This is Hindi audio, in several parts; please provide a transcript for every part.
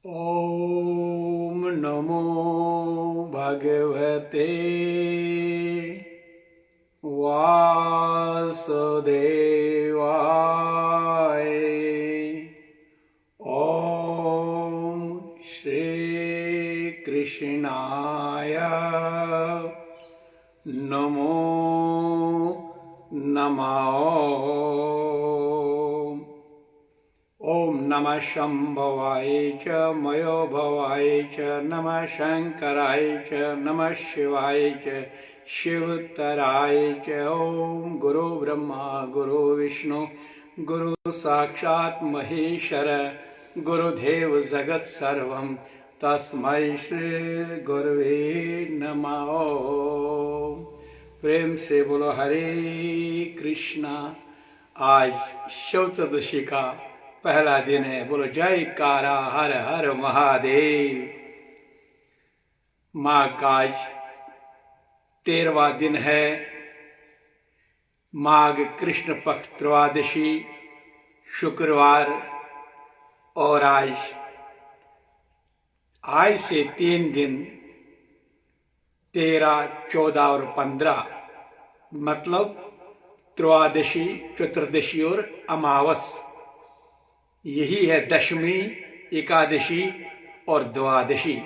ॐ नमो भगवते वासुदेवाय। ॐ श्रीकृष्णाय नमो नमः। ओम नमः शंभवाय च मयो भवाय च नमः शंकराय च नमः शिवाय च शिवतराय च। ओम गुरु ब्रह्मा गुरु विष्णु गुरु साक्षात् महेश्वर गुरुदेव जगत सर्वं तस्मै श्री गुरुवे नमः। प्रेम से बोलो हरे कृष्णा। आज शिव चतुर्दशी का पहला दिन है। बोलो जयकारा हर हर महादेव। माघ का आज 13वां दिन है। माघ कृष्ण पक्ष त्रयोदशी शुक्रवार। और आज से 3 दिन 13, 14 और 15 मतलब त्रयोदशी, चतुर्दशी और अमावस। यही है दशमी, एकादशी और द्वादशी।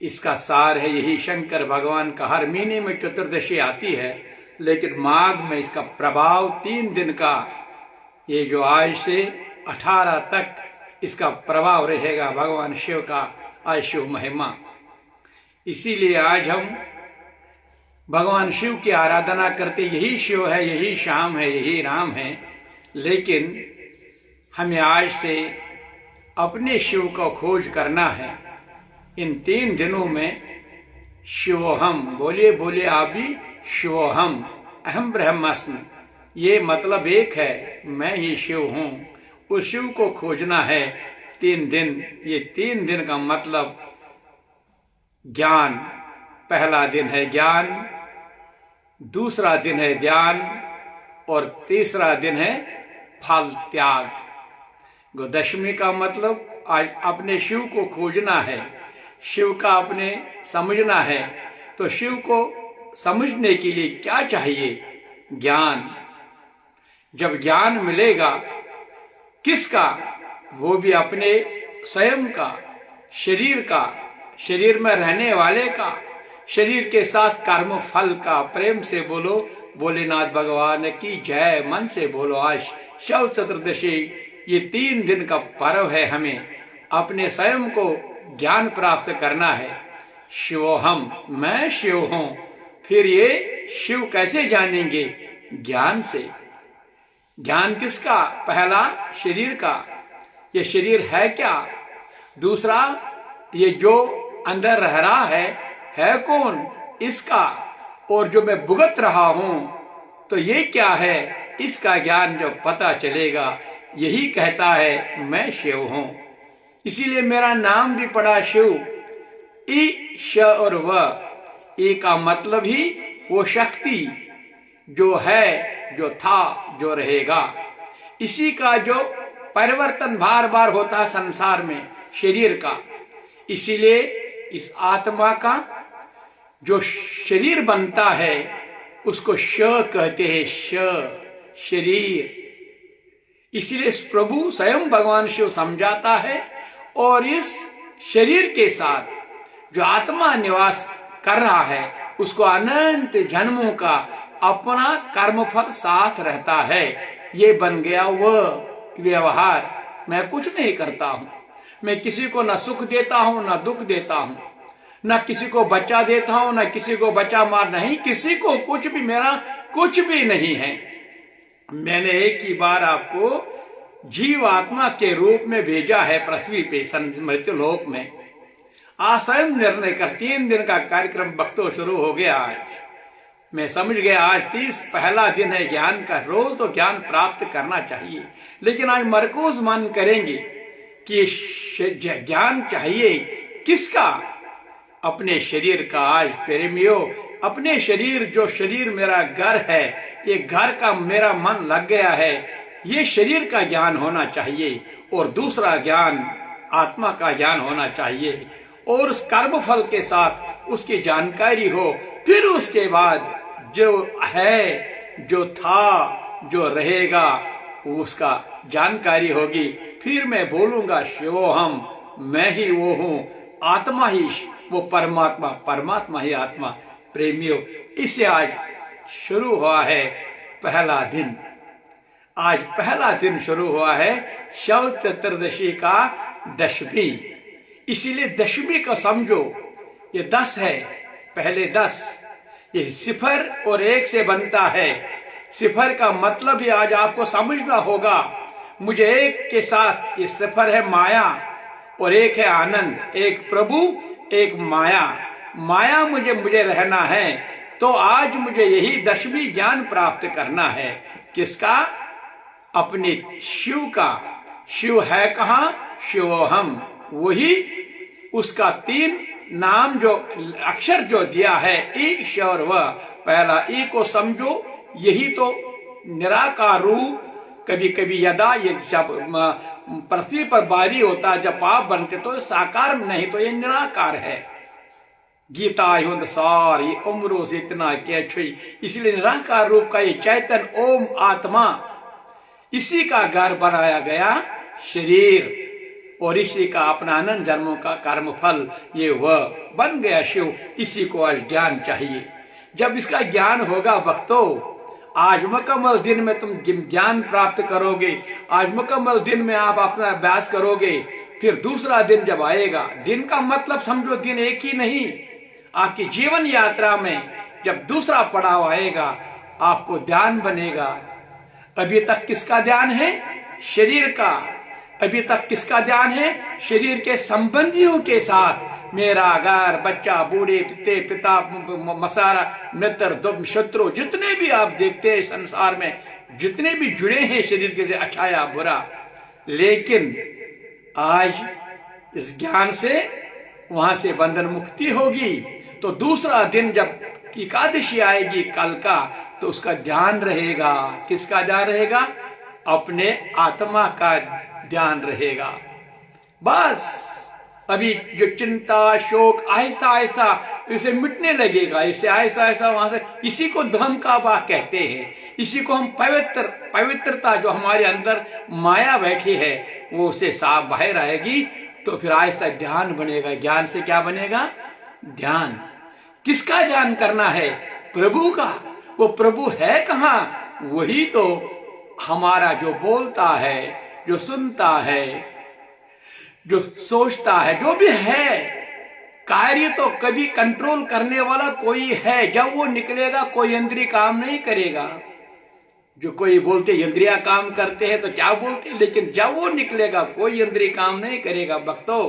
इसका सार है यही। शंकर भगवान का हर महीने में चतुर्दशी आती है, लेकिन माघ में इसका प्रभाव 3 दिन का, ये जो आज से 18 तक इसका प्रभाव रहेगा। भगवान शिव का आज शिव महिमा। इसीलिए आज हम भगवान शिव की आराधना करते। यही शिव है, यही श्याम है, यही राम है। लेकिन हमें आज से अपने शिव को खोज करना है। इन 3 दिनों में शिवोहम बोलिए, बोलिए आप भी शिवोहम, अहम ब्रह्मास्मि। ये मतलब एक है, मैं ही शिव हूं। उस शिव को खोजना है 3 दिन। ये 3 दिन का मतलब ज्ञान। पहला दिन है ज्ञान, दूसरा दिन है ध्यान और तीसरा दिन है फल त्याग। दशमी का मतलब आज अपने शिव को खोजना है, शिव का अपने समझना है। तो शिव को समझने के लिए क्या चाहिए? ज्ञान। जब ज्ञान मिलेगा किसका? वो भी अपने स्वयं का, शरीर का, शरीर में रहने वाले का, शरीर के साथ कर्म फल का। प्रेम से बोलो भोलेनाथ भगवान की जय। मन से बोलो आज शिव चतुर्दशी, ये 3 दिन का पर्व है। हमें अपने स्वयं को ज्ञान प्राप्त करना है। शिवोहम, मैं शिव हूं। फिर ये शिव कैसे जानेंगे? ज्ञान से। ज्ञान किसका? पहला शरीर का, ये शरीर है क्या? दूसरा, ये जो अंदर रह रहा है कौन? इसका। और जो मैं भुगत रहा हूं, तो ये क्या है? इसका ज्ञान जब पता चलेगा, यही कहता है मैं शिव हूं। इसीलिए मेरा नाम भी पड़ा शिव। ई श और व, ई का मतलब ही वो शक्ति जो है, जो था, जो रहेगा। इसी का जो परिवर्तन बार बार होता है संसार में, शरीर का। इसीलिए इस आत्मा का जो शरीर बनता है उसको श कहते हैं। श, शरीर। इसीलिए प्रभु स्वयं भगवान शिव समझाता है। और इस शरीर के साथ जो आत्मा निवास कर रहा है, उसको अनंत जन्मों का अपना कर्मफल साथ रहता है। ये बन गया वह व्यवहार। मैं कुछ नहीं करता हूं। मैं किसी को न सुख देता हूं, न दुख देता हूं, न किसी को बच्चा देता हूं, न किसी को बच्चा मार, नहीं किसी को कुछ भी, मेरा कुछ भी नहीं है। मैंने एक ही बार आपको जीव आत्मा के रूप में भेजा है पृथ्वी पे, मृत्यु लोक में। आज स्वयं निर्णय कर 3 दिन का कार्यक्रम भक्तों शुरू हो गया। आज मैं समझ गया, आज 30 पहला दिन है ज्ञान का। रोज तो ज्ञान प्राप्त करना चाहिए, लेकिन आज मरकूज मन करेंगे कि ज्ञान चाहिए किसका? अपने शरीर का। आज प्रेमियों, अपने शरीर, जो शरीर मेरा घर है, ये घर का मेरा मन लग गया है, ये शरीर का ज्ञान होना चाहिए। और दूसरा ज्ञान आत्मा का ज्ञान होना चाहिए और उस कर्म फल के साथ उसकी जानकारी हो। फिर उसके बाद जो है, जो था, जो रहेगा, उसका जानकारी होगी। फिर मैं बोलूंगा शिवोहम, मैं ही वो हूं, आत्मा ही वो परमात्मा, परमात्मा ही आत्मा। प्रेमियों, इसे आज शुरू हुआ है पहला दिन। आज पहला दिन शुरू हुआ है शव चतुर्दशी का दशमी। इसीलिए दशमी को समझो, ये 10 है, पहले 10, ये 0 और 1 से बनता है। 0 का मतलब ही आज आपको समझना होगा। मुझे 1 के साथ, ये 0 है माया और 1 है आनंद, एक प्रभु एक माया। माया मुझे रहना है, तो आज मुझे यही दशमी ज्ञान प्राप्त करना है। किसका? अपने शिव का। शिव है कहां? शिवोहम, वही उसका 3 नाम जो अक्षर जो दिया है, ईश्वर व। पहला ई को समझो, यही तो निराकार रूप। कभी कभी यदा ये जब पृथ्वी पर बारी होता, जब पाप बनते तो साकार, नहीं तो ये निराकार है। गीता युद्ध सार ये उम्रों से इतना क्या छुई, इसलिए निराकार रूप का ये चैतन ओम आत्मा, इसी का घर बनाया गया शरीर और इसी का अपना अनंत जन्मों का कर्म फल, ये वह बन गया शिव। इसी को आज ज्ञान चाहिए। जब इसका ज्ञान होगा भक्तों, आज मुकम्मल दिन में तुम ज्ञान प्राप्त करोगे। आज मुकम्मल दिन में आप अपना अभ्यास करोगे। फिर दूसरा दिन जब आएगा, दिन का मतलब समझो, दिन एक ही नहीं। आपकी जीवन यात्रा में जब दूसरा पड़ाव आएगा, आपको ध्यान बनेगा। अभी तक किसका ध्यान है? शरीर का। अभी तक किसका ध्यान है? शरीर के संबंधियों के साथ। मेरा घर, बच्चा, बूढ़े, पिता, मसारा, मित्र, शत्रु, जितने भी आप देखते हैं संसार में, जितने भी जुड़े हैं शरीर के से, अच्छा या बुरा। लेकिन आज इस ज्ञान से वहां से बंधन मुक्ति होगी। तो दूसरा दिन जब एकादशी आएगी कल का, तो उसका ध्यान रहेगा। किसका ध्यान रहेगा? अपने आत्मा का ध्यान रहेगा। बस अभी जो चिंता, शोक आहिस्ता आहिस्ता इसे मिटने लगेगा। इसे आहिस्ता आहिस्ता वहां से, इसी को धर्म का बात कहते हैं। इसी को हम पवित्रता जो हमारे अंदर माया बैठी है, वो उसे साफ बाहर आएगी। तो फिर आहिस्ता ध्यान बनेगा। ज्ञान से क्या बनेगा? ध्यान। किसका ध्यान करना है? प्रभु का। वो प्रभु है कहां? वही तो हमारा जो बोलता है, जो सुनता है, जो सोचता है, जो भी है। कार्य तो कभी कंट्रोल करने वाला कोई है। जब वो निकलेगा, कोई इंद्रिय काम नहीं करेगा। जो कोई बोलते इंद्रिया काम करते हैं तो क्या बोलते, लेकिन जब वो निकलेगा, कोई इंद्रिय काम नहीं करेगा भक्तों।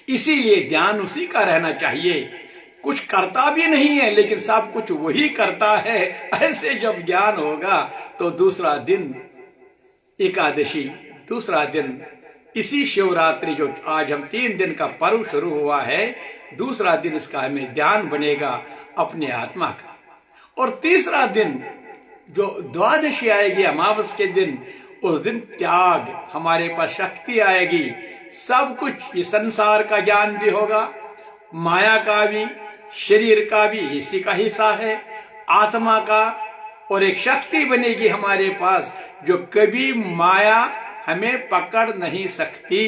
इसीलिए ध्यान उसी का रहना चाहिए। कुछ करता भी नहीं है, लेकिन सब कुछ वही करता है। ऐसे जब ज्ञान होगा, तो दूसरा दिन एकादशी, दूसरा दिन इसी शिवरात्रि, जो आज हम 3 दिन का पर्व शुरू हुआ है, दूसरा दिन इसका हमें ध्यान बनेगा अपने आत्मा का। और तीसरा दिन जो द्वादशी आएगी, अमावस के दिन, उस दिन त्याग, हमारे पास शक्ति आएगी। सब कुछ, ये संसार का ज्ञान भी होगा, माया का भी, शरीर का भी इसी का हिस्सा है, आत्मा का। और एक शक्ति बनेगी हमारे पास, जो कभी माया हमें पकड़ नहीं सकती।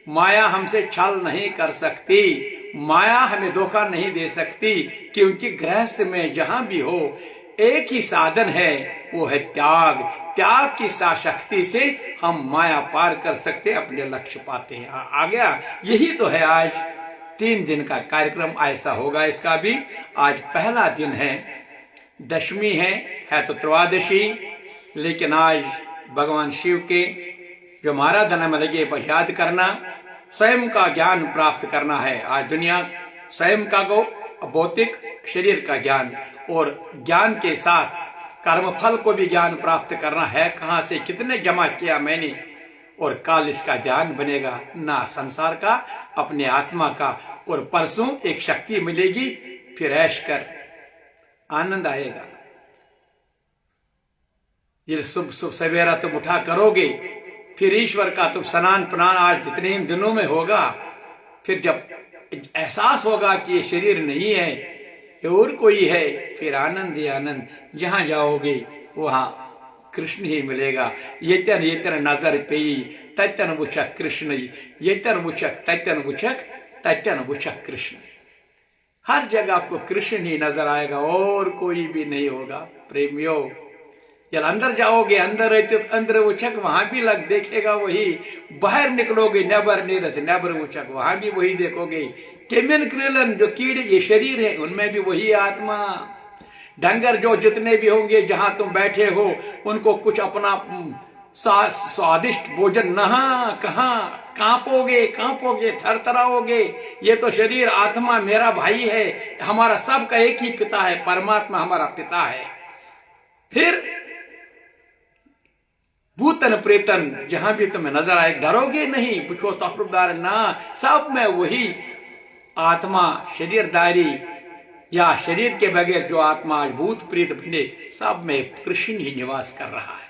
माया हमसे छल नहीं कर सकती। माया हमें धोखा नहीं दे सकती। क्योंकि गृहस्थ में जहां भी हो, एक ही साधन है, वो है त्याग। त्याग की शक्ति से हम माया पार कर सकते हैं, अपने लक्ष्य पाते हैं। आ गया। यही तो है आज 3 दिन का कार्यक्रम। आहिस्ता होगा इसका भी। आज पहला दिन है, दशमी है तो त्रयोदशी। लेकिन आज भगवान शिव के जो आराधना में लगे, याद करना, स्वयं का ज्ञान प्राप्त करना है। आज दुनिया स्वयं का को भौतिक शरीर का ज्ञान, और ज्ञान के साथ कर्मफल को भी ज्ञान प्राप्त करना है। कहां से कितने जमा किया मैंने, और काल इसका ज्ञान बनेगा, ना संसार का, अपने आत्मा का। और परसों एक शक्ति मिलेगी, फिर ऐश कर आनंद आएगा। ये सुबह सवेरा तुम उठा करोगे, फिर ईश्वर का तो स्नान प्रणान आज जितने इन दिनों में होगा, फिर जब एहसास होगा कि ये शरीर नहीं है, ये और कोई है, फिर आनंद ही आनंद। जहां जाओगे वहां कृष्ण ही मिलेगा। येतन येतन नजर पेई तत्यन बुचक कृष्ण, येतन बुचक तत्यन बुचक, तत्यन बुचक कृष्ण। हर जगह आपको कृष्ण ही नजर आएगा और कोई भी नहीं होगा। प्रेमियों, जब अंदर जाओगे, अंदर उचक वहां भी लग देखेगा वही, बाहर निकलोगे नेबर नीरस नेबर उचक, वहां भी वही देखोगे। केमिन क्रिलन जो कीड़े ये शरीर है, उनमें भी वही आत्मा। डंगर जो जितने भी होंगे जहां तुम बैठे हो, उनको कुछ अपना स्वादिष्ट भोजन नहा कहाँ कांपोगे कांपोगे, थरथराओगे। ये तो शरीर आत्मा मेरा भाई है, हमारा सबका एक ही पिता है, परमात्मा हमारा पिता है। फिर भूतन प्रेतन जहां भी तुम्हें नजर आए, डरोगे नहीं, पूछो तफरुदार ना, सब में वही आत्मा शरीरदारी या शरीर के बगैर जो आत्मा आज भूत प्रेत बने, सब में कृष्ण ही निवास कर रहा है।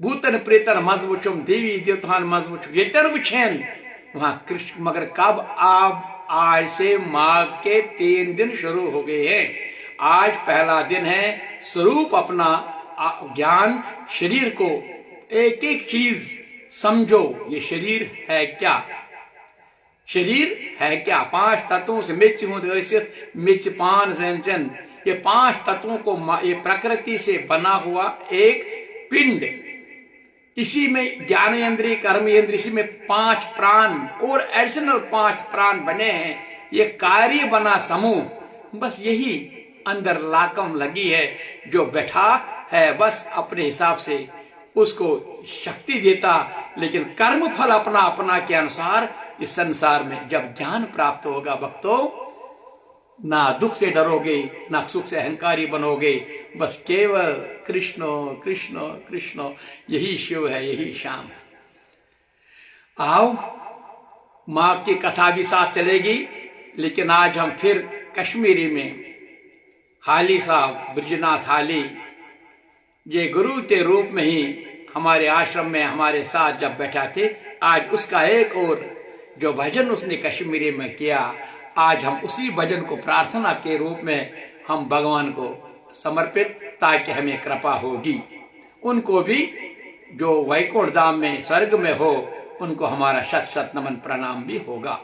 भूतन प्रेतन मज वुचुम देवी देवतान मज वुचुम येतर वुचेन, वहां कृष्ण। मगर कब? आप आज से माघ के 3 दिन शुरू हो गए हैं। आज पहला दिन है। स्वरूप अपना ज्ञान, शरीर को एक एक चीज समझो। ये शरीर है क्या? शरीर है क्या? 5 तत्वों से मिच मिच पान जन, ये 5 तत्वों को, ये प्रकृति से बना हुआ एक पिंड। इसी में ज्ञानेन्द्रिय, कर्मेंद्रिय, इसी में 5 प्राण और एडिशनल 5 प्राण बने हैं। ये कार्य बना समूह। बस यही अंदर लाकम लगी है, जो बैठा है बस अपने हिसाब से उसको शक्ति देता, लेकिन कर्म फल अपना अपना के अनुसार इस संसार में जब ज्ञान प्राप्त होगा भक्तों, ना दुख से डरोगे, ना सुख से अहंकारी बनोगे। बस केवल कृष्ण कृष्ण कृष्ण, यही शिव है, यही श्याम है। आओ, माँ की कथा भी साथ चलेगी, लेकिन आज हम फिर कश्मीरी में हाली साहब ब्रजनाथ हाली, ये गुरु के रूप में ही हमारे आश्रम में हमारे साथ जब बैठा थे, आज उसका एक और जो भजन उसने कश्मीरी में किया, आज हम उसी भजन को प्रार्थना के रूप में हम भगवान को समर्पित, ताकि हमें कृपा होगी। उनको भी जो वैकुंठ धाम में स्वर्ग में हो, उनको हमारा शत शत नमन प्रणाम भी होगा।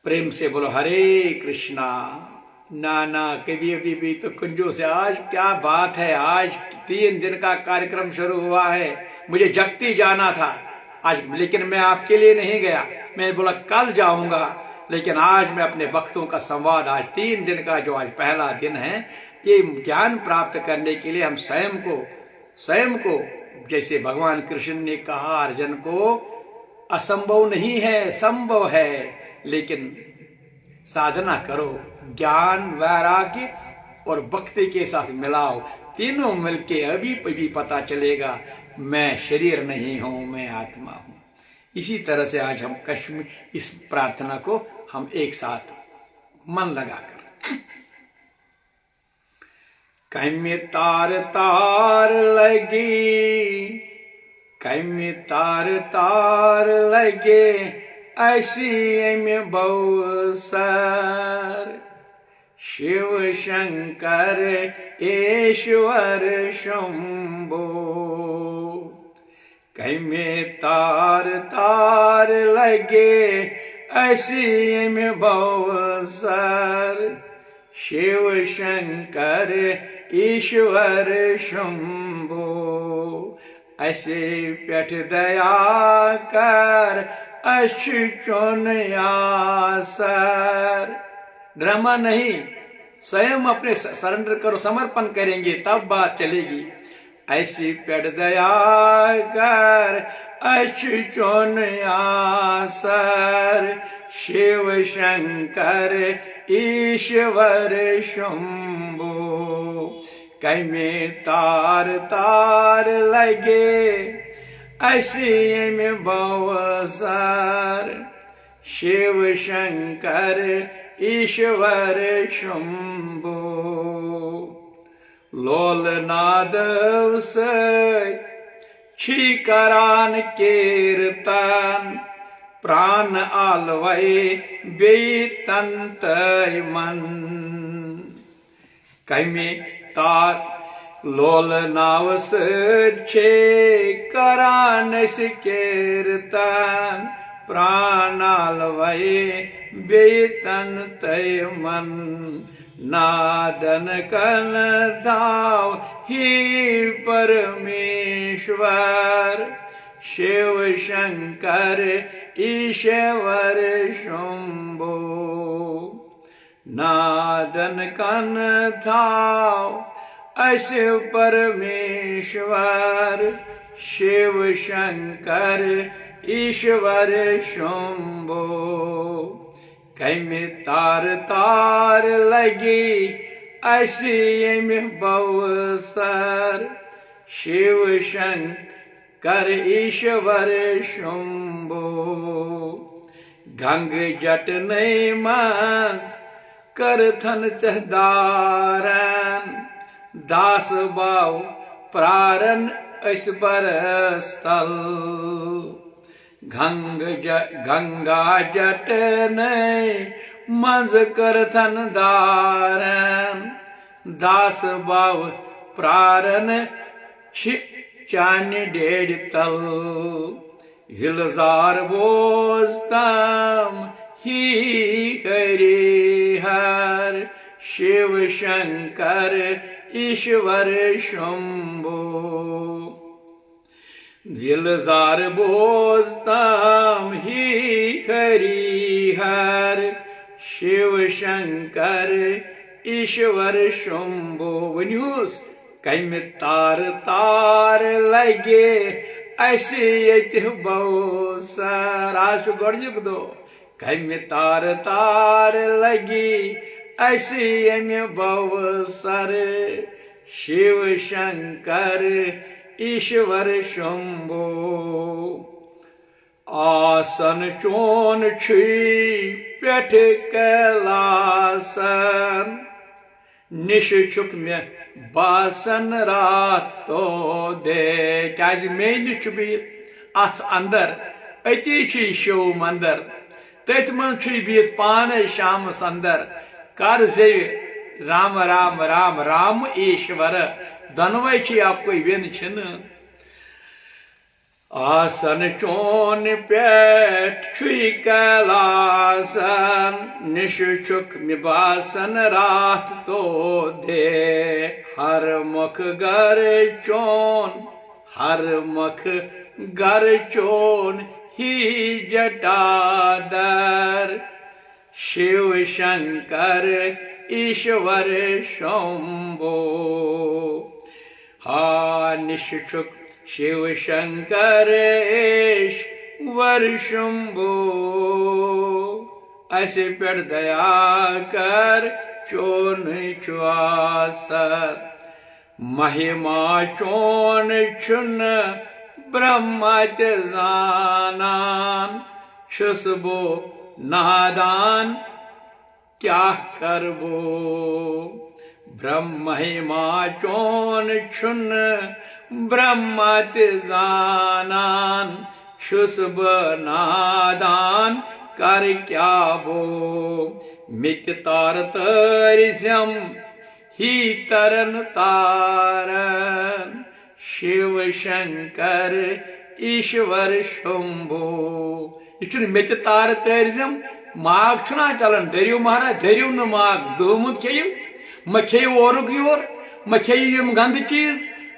प्रेम से बोलो हरे कृष्णा। ना कभी अभी भी तो कुंजों से, आज क्या बात है। आज 3 दिन का कार्यक्रम शुरू हुआ है। मुझे जगती जाना था आज, लेकिन मैं आपके लिए नहीं गया। मैं बोला कल जाऊंगा, लेकिन आज मैं अपने भक्तों का संवाद, आज 3 दिन का जो आज पहला दिन है, ये ज्ञान प्राप्त करने के लिए हम स्वयं को जैसे भगवान कृष्ण ने कहा अर्जुन को, असंभव नहीं है, संभव है। लेकिन साधना करो, ज्ञान, वैराग्य और भक्ति के साथ मिलाओ, तीनों मिलके अभी पता चलेगा मैं शरीर नहीं हूं, मैं आत्मा हूं। इसी तरह से आज हम कश्मीर इस प्रार्थना को हम एक साथ मन लगाकर, कैमे तार तार लगी, कैमे तार तार लगे, ऐसी में बहुसर, शिव शंकर ईश्वर शंभो, कैमे तार तार लगे, ऐसी में बहुसर, शिव शंकर ईश्वर शंभो, ऐसे पेट दया कर अश्चुन यासर। ड्रामा नहीं, स्वयं अपने सरेंडर करो, समर्पण करेंगे तब बात चलेगी। ऐसी पेट दया कर अच्युत यासर, शिव शंकर ईश्वर शंभो, कैमे तार तार लगे, ऐसी में बहुसर, शिव शंकर ईश्वर शंभो। लोल नाद छी करान कीर्तन प्राण आलवे बेई तन तय मन कमे तार लोल नाव छे करान कीर्तन प्राण आलवे बेई तन तय मन नादन कन धाव ही परमेश्वर शिव शंकर ईश्वर शंभो नादन कन धाव अस्य परमेश्वर शिव शंकर ईश्वर शंभो कमे तार तार लगी असी यमि बवसर शिव शंकर ईश्वर शंभो गंग जटने मज करथन चहदारन दास बाव प्रारन असबर स्थल गंगा जटने मज करथन दारन दास बाव प्रारन चान डेढ़ तल हिलजार बोस्तम ही हरि हर शिव शंकर ईश्वर शंभो दिलजार बोस्तम ही हरि हर शिव शंकर ईश्वर शंभो वन्यूस कमे तार तार लगे असे ये बवसर आज गोड़जुक दो कमे तार तार लगी असे यमि बवसर शिव शंकर ईश्वर शंभो आसन चोन छी पेठ कैलासन निश छुक मे बासन रात तो दे क्या मे निश बिहित अथ अंदर अति शिव मंदिर तथ मन बिहित पान शाम अंदर कर जेव राम राम राम राम ईश्वर दनवे आपको वेन छिन आसन चोन पेट छुई कैलासन निश छुक मिबासन रात तो दे हर मुख गर चोन हर मुख गर चोन ही जटादर शिव शंकर ईश्वर शंभो हा निशुक शिव शंकर ईश्वर शंभो ऐसे पेड़ दया कर चोन चुआसर महिमा चोन छुन ब्रह्मत जानान शुसबो नादान क्या करबो ब्रह्म महिमा चोन छुन ब्रह्मत जानान शुसब नादान कर क्या बो मित तार तरिजम ही तरन तारन शिव शंकर ईश्वर शंभो यह मित तार तरिजम माग छुना चलन दरियो महाराज दरियो न माग दोमुत खेयु म खेयु औरुक योर म खेयु यम गंद चीज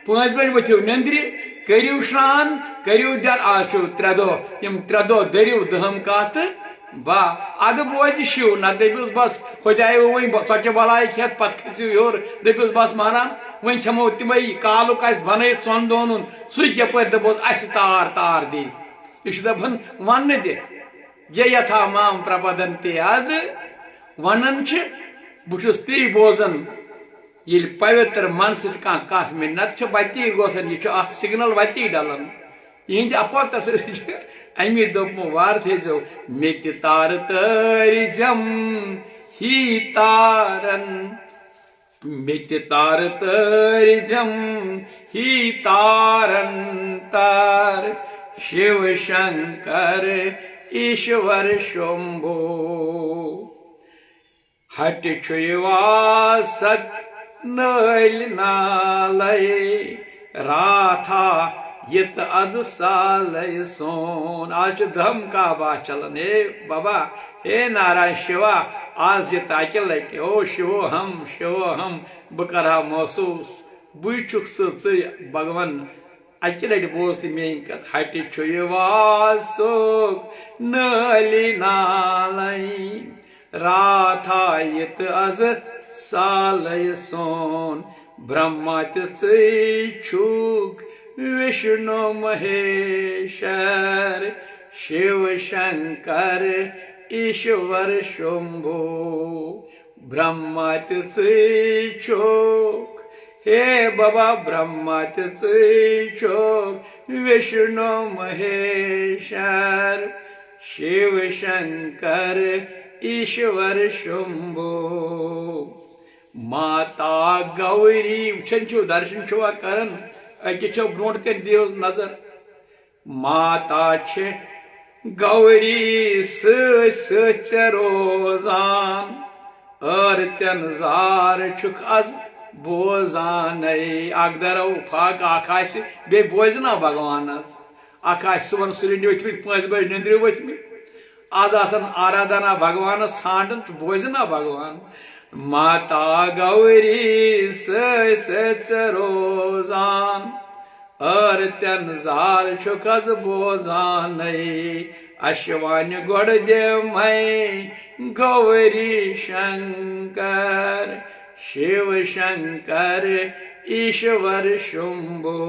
5 बजे वथियो नंद्रि करियो स्नान करियो दर आशु 3 दो यम 3 दो दरियो दहम कात बा अद बोज शिव न दबिस बस खुदाय वही सच बलाय खेत पत खसियो योर दबिस बस महाराज वही खमो तिमई कालुक आस बन चोन दोन सु यपर दबोस अस तार तार दिस यह दपन वन दे ये यथा माम प्रपदन्ते अद वनन बुस ती बोजन ये पवित्र मन सत कथ मे नत वती गोसन यह सिग्नल वती डलन यह अपोत अमी दोपमो वार थो मित तार तरिजम ही तारन मिति तार तरिजम ही तारंतर शिव शंकर ईश्वर शंभो हट छुवासक नल नालय राथा यत अज सालय सोन। आज धम का बात चलन। हे बाबा, हे नारायण शिवा, आज ये ताकि लटे ओ शिवो हम बह कर महसूस बुक भगवान अकि लट बोज तो मेन कत हट वासुक नली नालय राथा यत अज सालय सोन। ब्रह्मा तुक विष्णु महेश्वर शिव शंकर ईश्वर शंभो। ब्रह्मा तुक हे बाबा, ब्रह्मा तुक विष्णु महेश्वर शिव शंकर ईश्वर शंभो। माता गौरी वुचन दर्शन छुआ करन अकिस ब्रोट कन दियो नजर। माता छे गौरी सच रोजान अर्तन जार छुक आज बोजान। अकदरो फाक आकाश बे बोजना भगवान आकाश सुवन सुलिंड वथमित 5 बजे निंद्र वथमित आज आसन आराधना भगवान सांडन तो बोजना भगवान। माता गौरी सच रोजान अर्तन जार छुकज बोजान। अश्वान गोड़ दे मैं गौरी शंकर शिव शंकर ईश्वर शंभो।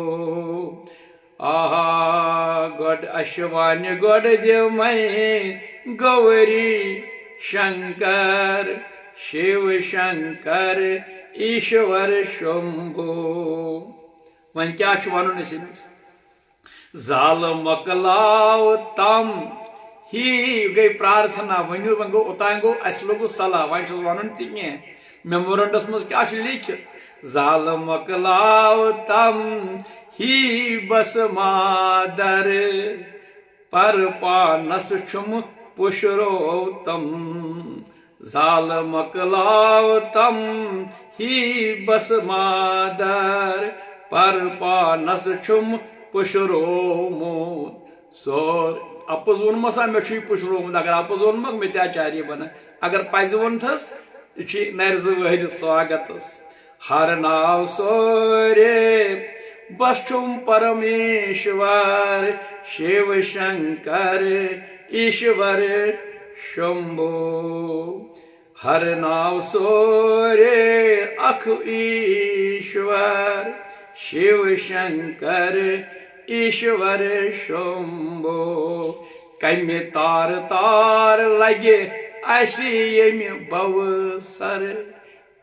आहा गोड अश्वान गोड़ दे मैं गौरी शंकर शिव शंकर ईश्वर शंभो। वन क्या वन जाल मकलाव तम ही गई प्रार्थना वन गो ओतान गो अस लोगो सलाह वन वन ते मेमोरेंडस मज क्या लिखित जाल मकलाव तम ही बस मादर पर पानस छुम पुशरो तम। जाल मकलाव तम ही बस मादर पर पानस छुम पुशरोमुत। सोर अपोज वोन मसा मे पुशरोमुत अगर अपोज वोन मग मे त्याचार्य बना अगर पज वोन थस नर वहरित स्वागत। हर नाव सोरे बस छुम परमेश्वर शिव शंकर ईश्वर शंभो। हर नाव सोरे अख ईश्वर शिव शंकर ईश्वर शंभो। कमि तार तार लगे ऐसी यमि भवसर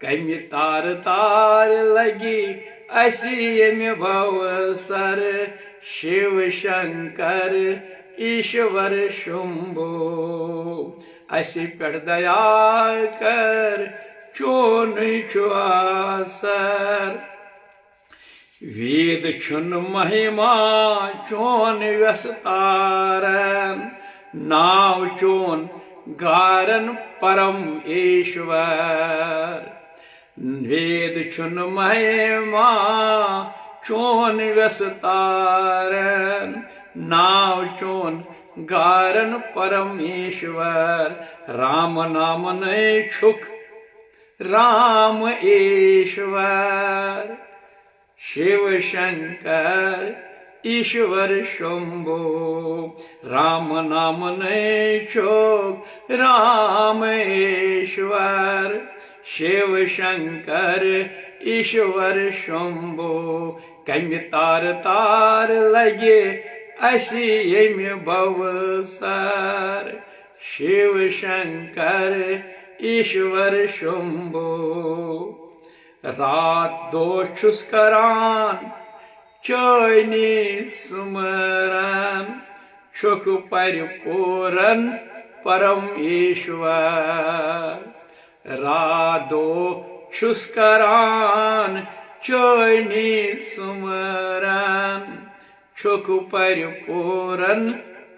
कमि तार तार लगी ऐसी यमि भवसर शिव शंकर ईश्वर शंभो। ऐसी पर दया कर चोन चुआसर वेद छुन महिमा चोन व्यस्तारन नाव चोन गारन परम ईश्वर। वेद छुन महिमा चोन व्यस्तारन नाव चोन गारन परमेश्वर। राम नाम नहीं छुक राम ईश्वर शिव शंकर ईश्वर शंभो। राम नाम नहीं छुक राम ईश्वर शिव शंकर ईश्वर शंभो। कमि तार तार लगे ऐसी यमि भवसर शिव शंकर ईश्वर शंभो। रात दो छुस करान चैनी सुमरन छुक परिपूरन परम ईश्वर। रात दो शुस्करान चोयनी सुमरन छुक परिपूरन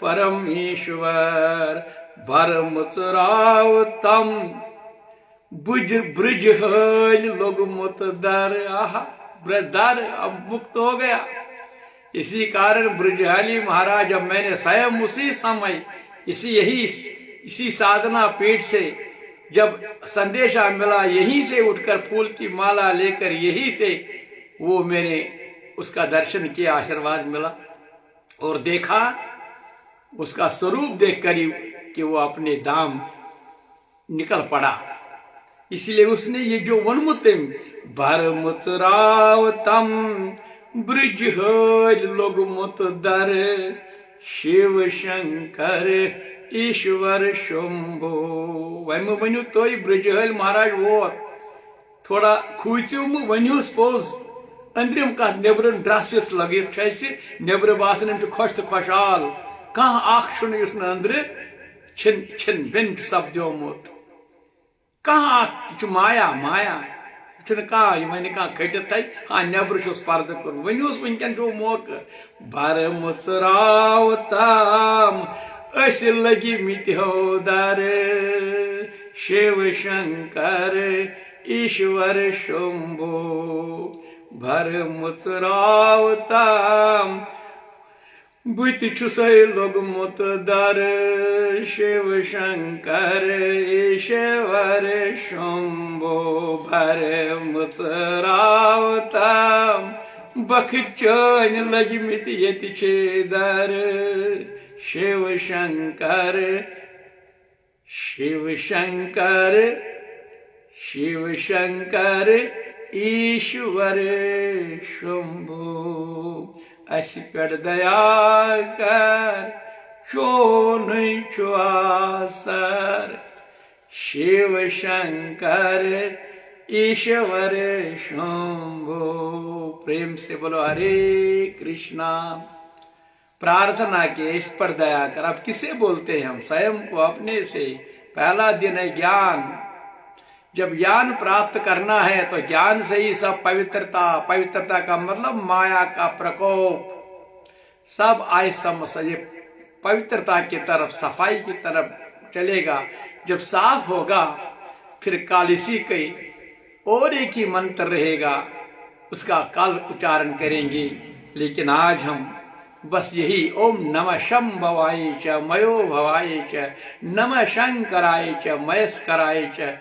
परमेश्वर भरमुचराव तम बुज ब्रज हल लोगमुत दर दर अब मुक्त हो गया। इसी कारण ब्रजहाली महाराज, जब मैंने स्वयं उसी समय इसी साधना पीठ से जब संदेशा मिला, यहीं से उठकर फूल की माला लेकर यहीं से वो मैंने उसका दर्शन किया, आशीर्वाद मिला और देखा उसका स्वरूप देखकर ही कि वो अपने धाम निकल पड़ा। इसलिए उसने ये जो वनमुतिम भरमुचराव तम ब्रज हल लोगमुत दर शिव शंकर ईश्वर शंभो। वह वनु तुम ब्रजहल महाराज वो थोड़ा खूचुम वनुस पोज अंदरिम कत नेबरन ड्रेस लगित नेबर बासन खुश तो खुशहाल कह अंदर छिन छिन बिन सपदोमुत कह माया माया मैंने कहा खटित हाँ नबर पर्द कोर वनुस वनकन जो मौका भर मुचराव तम अस लगी मित हो दर शिव शंकर ईश्वर शंभो भर मुचराव तम बुत लोगमुत दर शिव शंकर ईश्वर शंभो भर मुचराव तम बखत चन लगमित यति छे दर शिव शंकर शिव शंकर शिव शंकर ईश्वर शंभो अस पे दया कर चोन चुआसर शिव शंकर ईश्वर शंभो। प्रेम से बोलो हरे कृष्णा। प्रार्थना के इस पर दया कर। अब किसे बोलते हैं हम? स्वयं को, अपने से। पहला दिन है ज्ञान। जब ज्ञान प्राप्त करना है तो ज्ञान से ही सब पवित्रता का मतलब माया का प्रकोप सब आय ये पवित्रता की तरफ, सफाई की तरफ चलेगा। जब साफ होगा फिर कालिसी के और एक ही मंत्र रहेगा, उसका कल उच्चारण करेंगे। लेकिन आज हम बस यही ओम नमः शंभवाय च मयो भवाय च नमः शंकराय च मयस्कराय च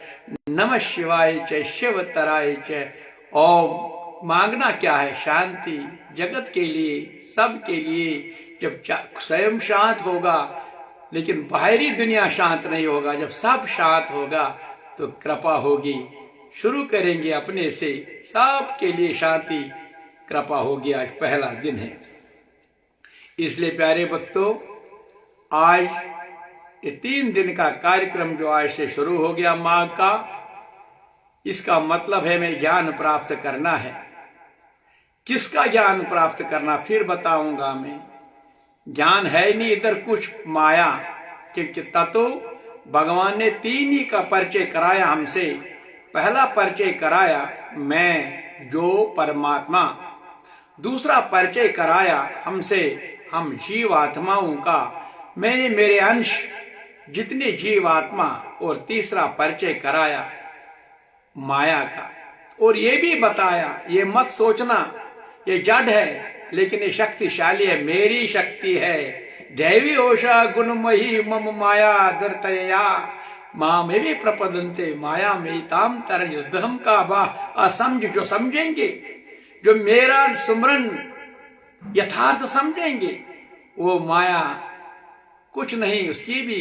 नमः शिवाय च शिवतराय च। ओम मांगना क्या है? शांति, जगत के लिए, सब के लिए। जब स्वयं शांत होगा लेकिन बाहरी दुनिया शांत नहीं होगा, जब सब शांत होगा तो कृपा होगी। शुरू करेंगे अपने से, सबके लिए शांति कृपा होगी। आज पहला दिन है, इसलिए प्यारे भक्तों, आज ये 3 दिन का कार्यक्रम जो आज से शुरू हो गया माघ का, इसका मतलब है मैं ज्ञान प्राप्त करना है। किसका ज्ञान प्राप्त करना फिर बताऊंगा मैं। ज्ञान है नहीं इधर कुछ, माया। क्योंकि तत्व भगवान ने 3 ही का परिचय कराया हमसे। पहला परिचय कराया मैं जो परमात्मा, दूसरा परिचय कराया हमसे हम जीवात्माओं का, मैंने मेरे अंश जितने जीवात्मा, और तीसरा परिचय कराया माया का। और ये भी बताया ये मत सोचना ये जड़ है लेकिन ये शक्तिशाली है, मेरी शक्ति है। दैवी ओषा गुणमयी मम माया दर्तया माँ में भी प्रपदंते माया में ताम तरन युद्धम का बा। असमझ जो समझेंगे, जो मेरा सुमरन यथार्थ समझेंगे, वो माया कुछ नहीं, उसकी भी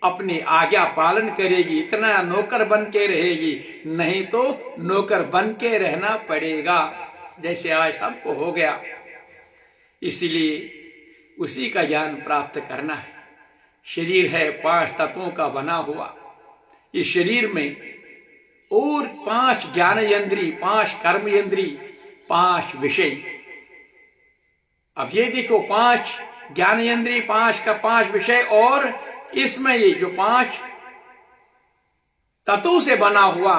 अपनी आज्ञा पालन करेगी। इतना नौकर बन के रहेगी, नहीं तो नौकर बन के रहना पड़ेगा, जैसे आज सबको हो गया। इसलिए उसी का ज्ञान प्राप्त करना है। शरीर है 5 तत्वों का बना हुआ। इस शरीर में और 5 ज्ञानेंद्रिय, 5 कर्मेंद्रिय, 5 विषय। अब ये देखो 5 ज्ञानेंद्रिय, 5 का 5 विषय, और इसमें ये जो 5 तत्वों से बना हुआ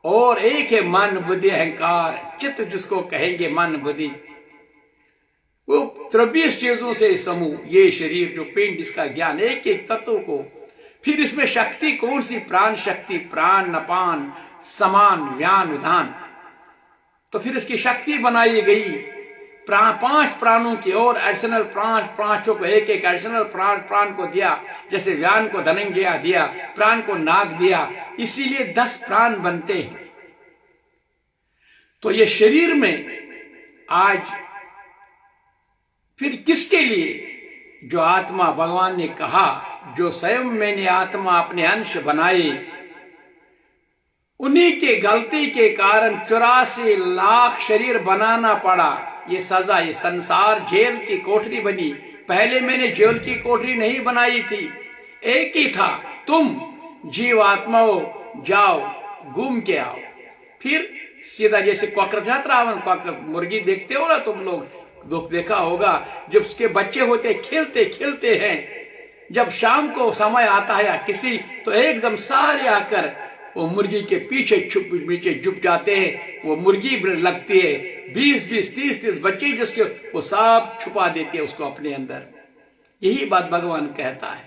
और एक है मन बुद्धि अहंकार चित्त, जिसको कहेंगे मन बुद्धि। वो 23 चीजों से समूह ये शरीर जो पिंड, इसका ज्ञान एक एक तत्व को। फिर इसमें शक्ति कौन सी? प्राण शक्ति, प्राण नपान समान व्यान उदान। तो फिर इसकी शक्ति बनाई गई पांच प्राणों की, और एडिशनल पांचों को एक एक एडिशनल प्राण को दिया। जैसे व्यान को धनंजय दिया, प्राण को नाग दिया, इसीलिए 10 प्राण बनते हैं। तो ये शरीर में आज फिर किसके लिए? जो आत्मा भगवान ने कहा, जो स्वयं मैंने आत्मा अपने अंश बनाए, उन्हीं के गलती के कारण 84 लाख शरीर बनाना पड़ा। ये सजा, ये संसार जेल की कोठरी बनी। पहले मैंने जेल की कोठरी नहीं बनाई थी, एक ही था, तुम जीव आत्माओं जाओ घूम के आओ। फिर सीधा जैसे क्वाकर रावण, क्वाकर मुर्गी देखते हो ना तुम लोग, देखा होगा, जब उसके बच्चे होते खेलते खेलते हैं, जब शाम को समय आता है या किसी, तो एकदम सारे आकर वो मुर्गी के पीछे छुप जाते हैं। वो मुर्गी लगती है, 20-20, 30-30 बच्चे जिसके, वो सब छुपा देते हैं उसको अपने अंदर। यही बात भगवान कहता है,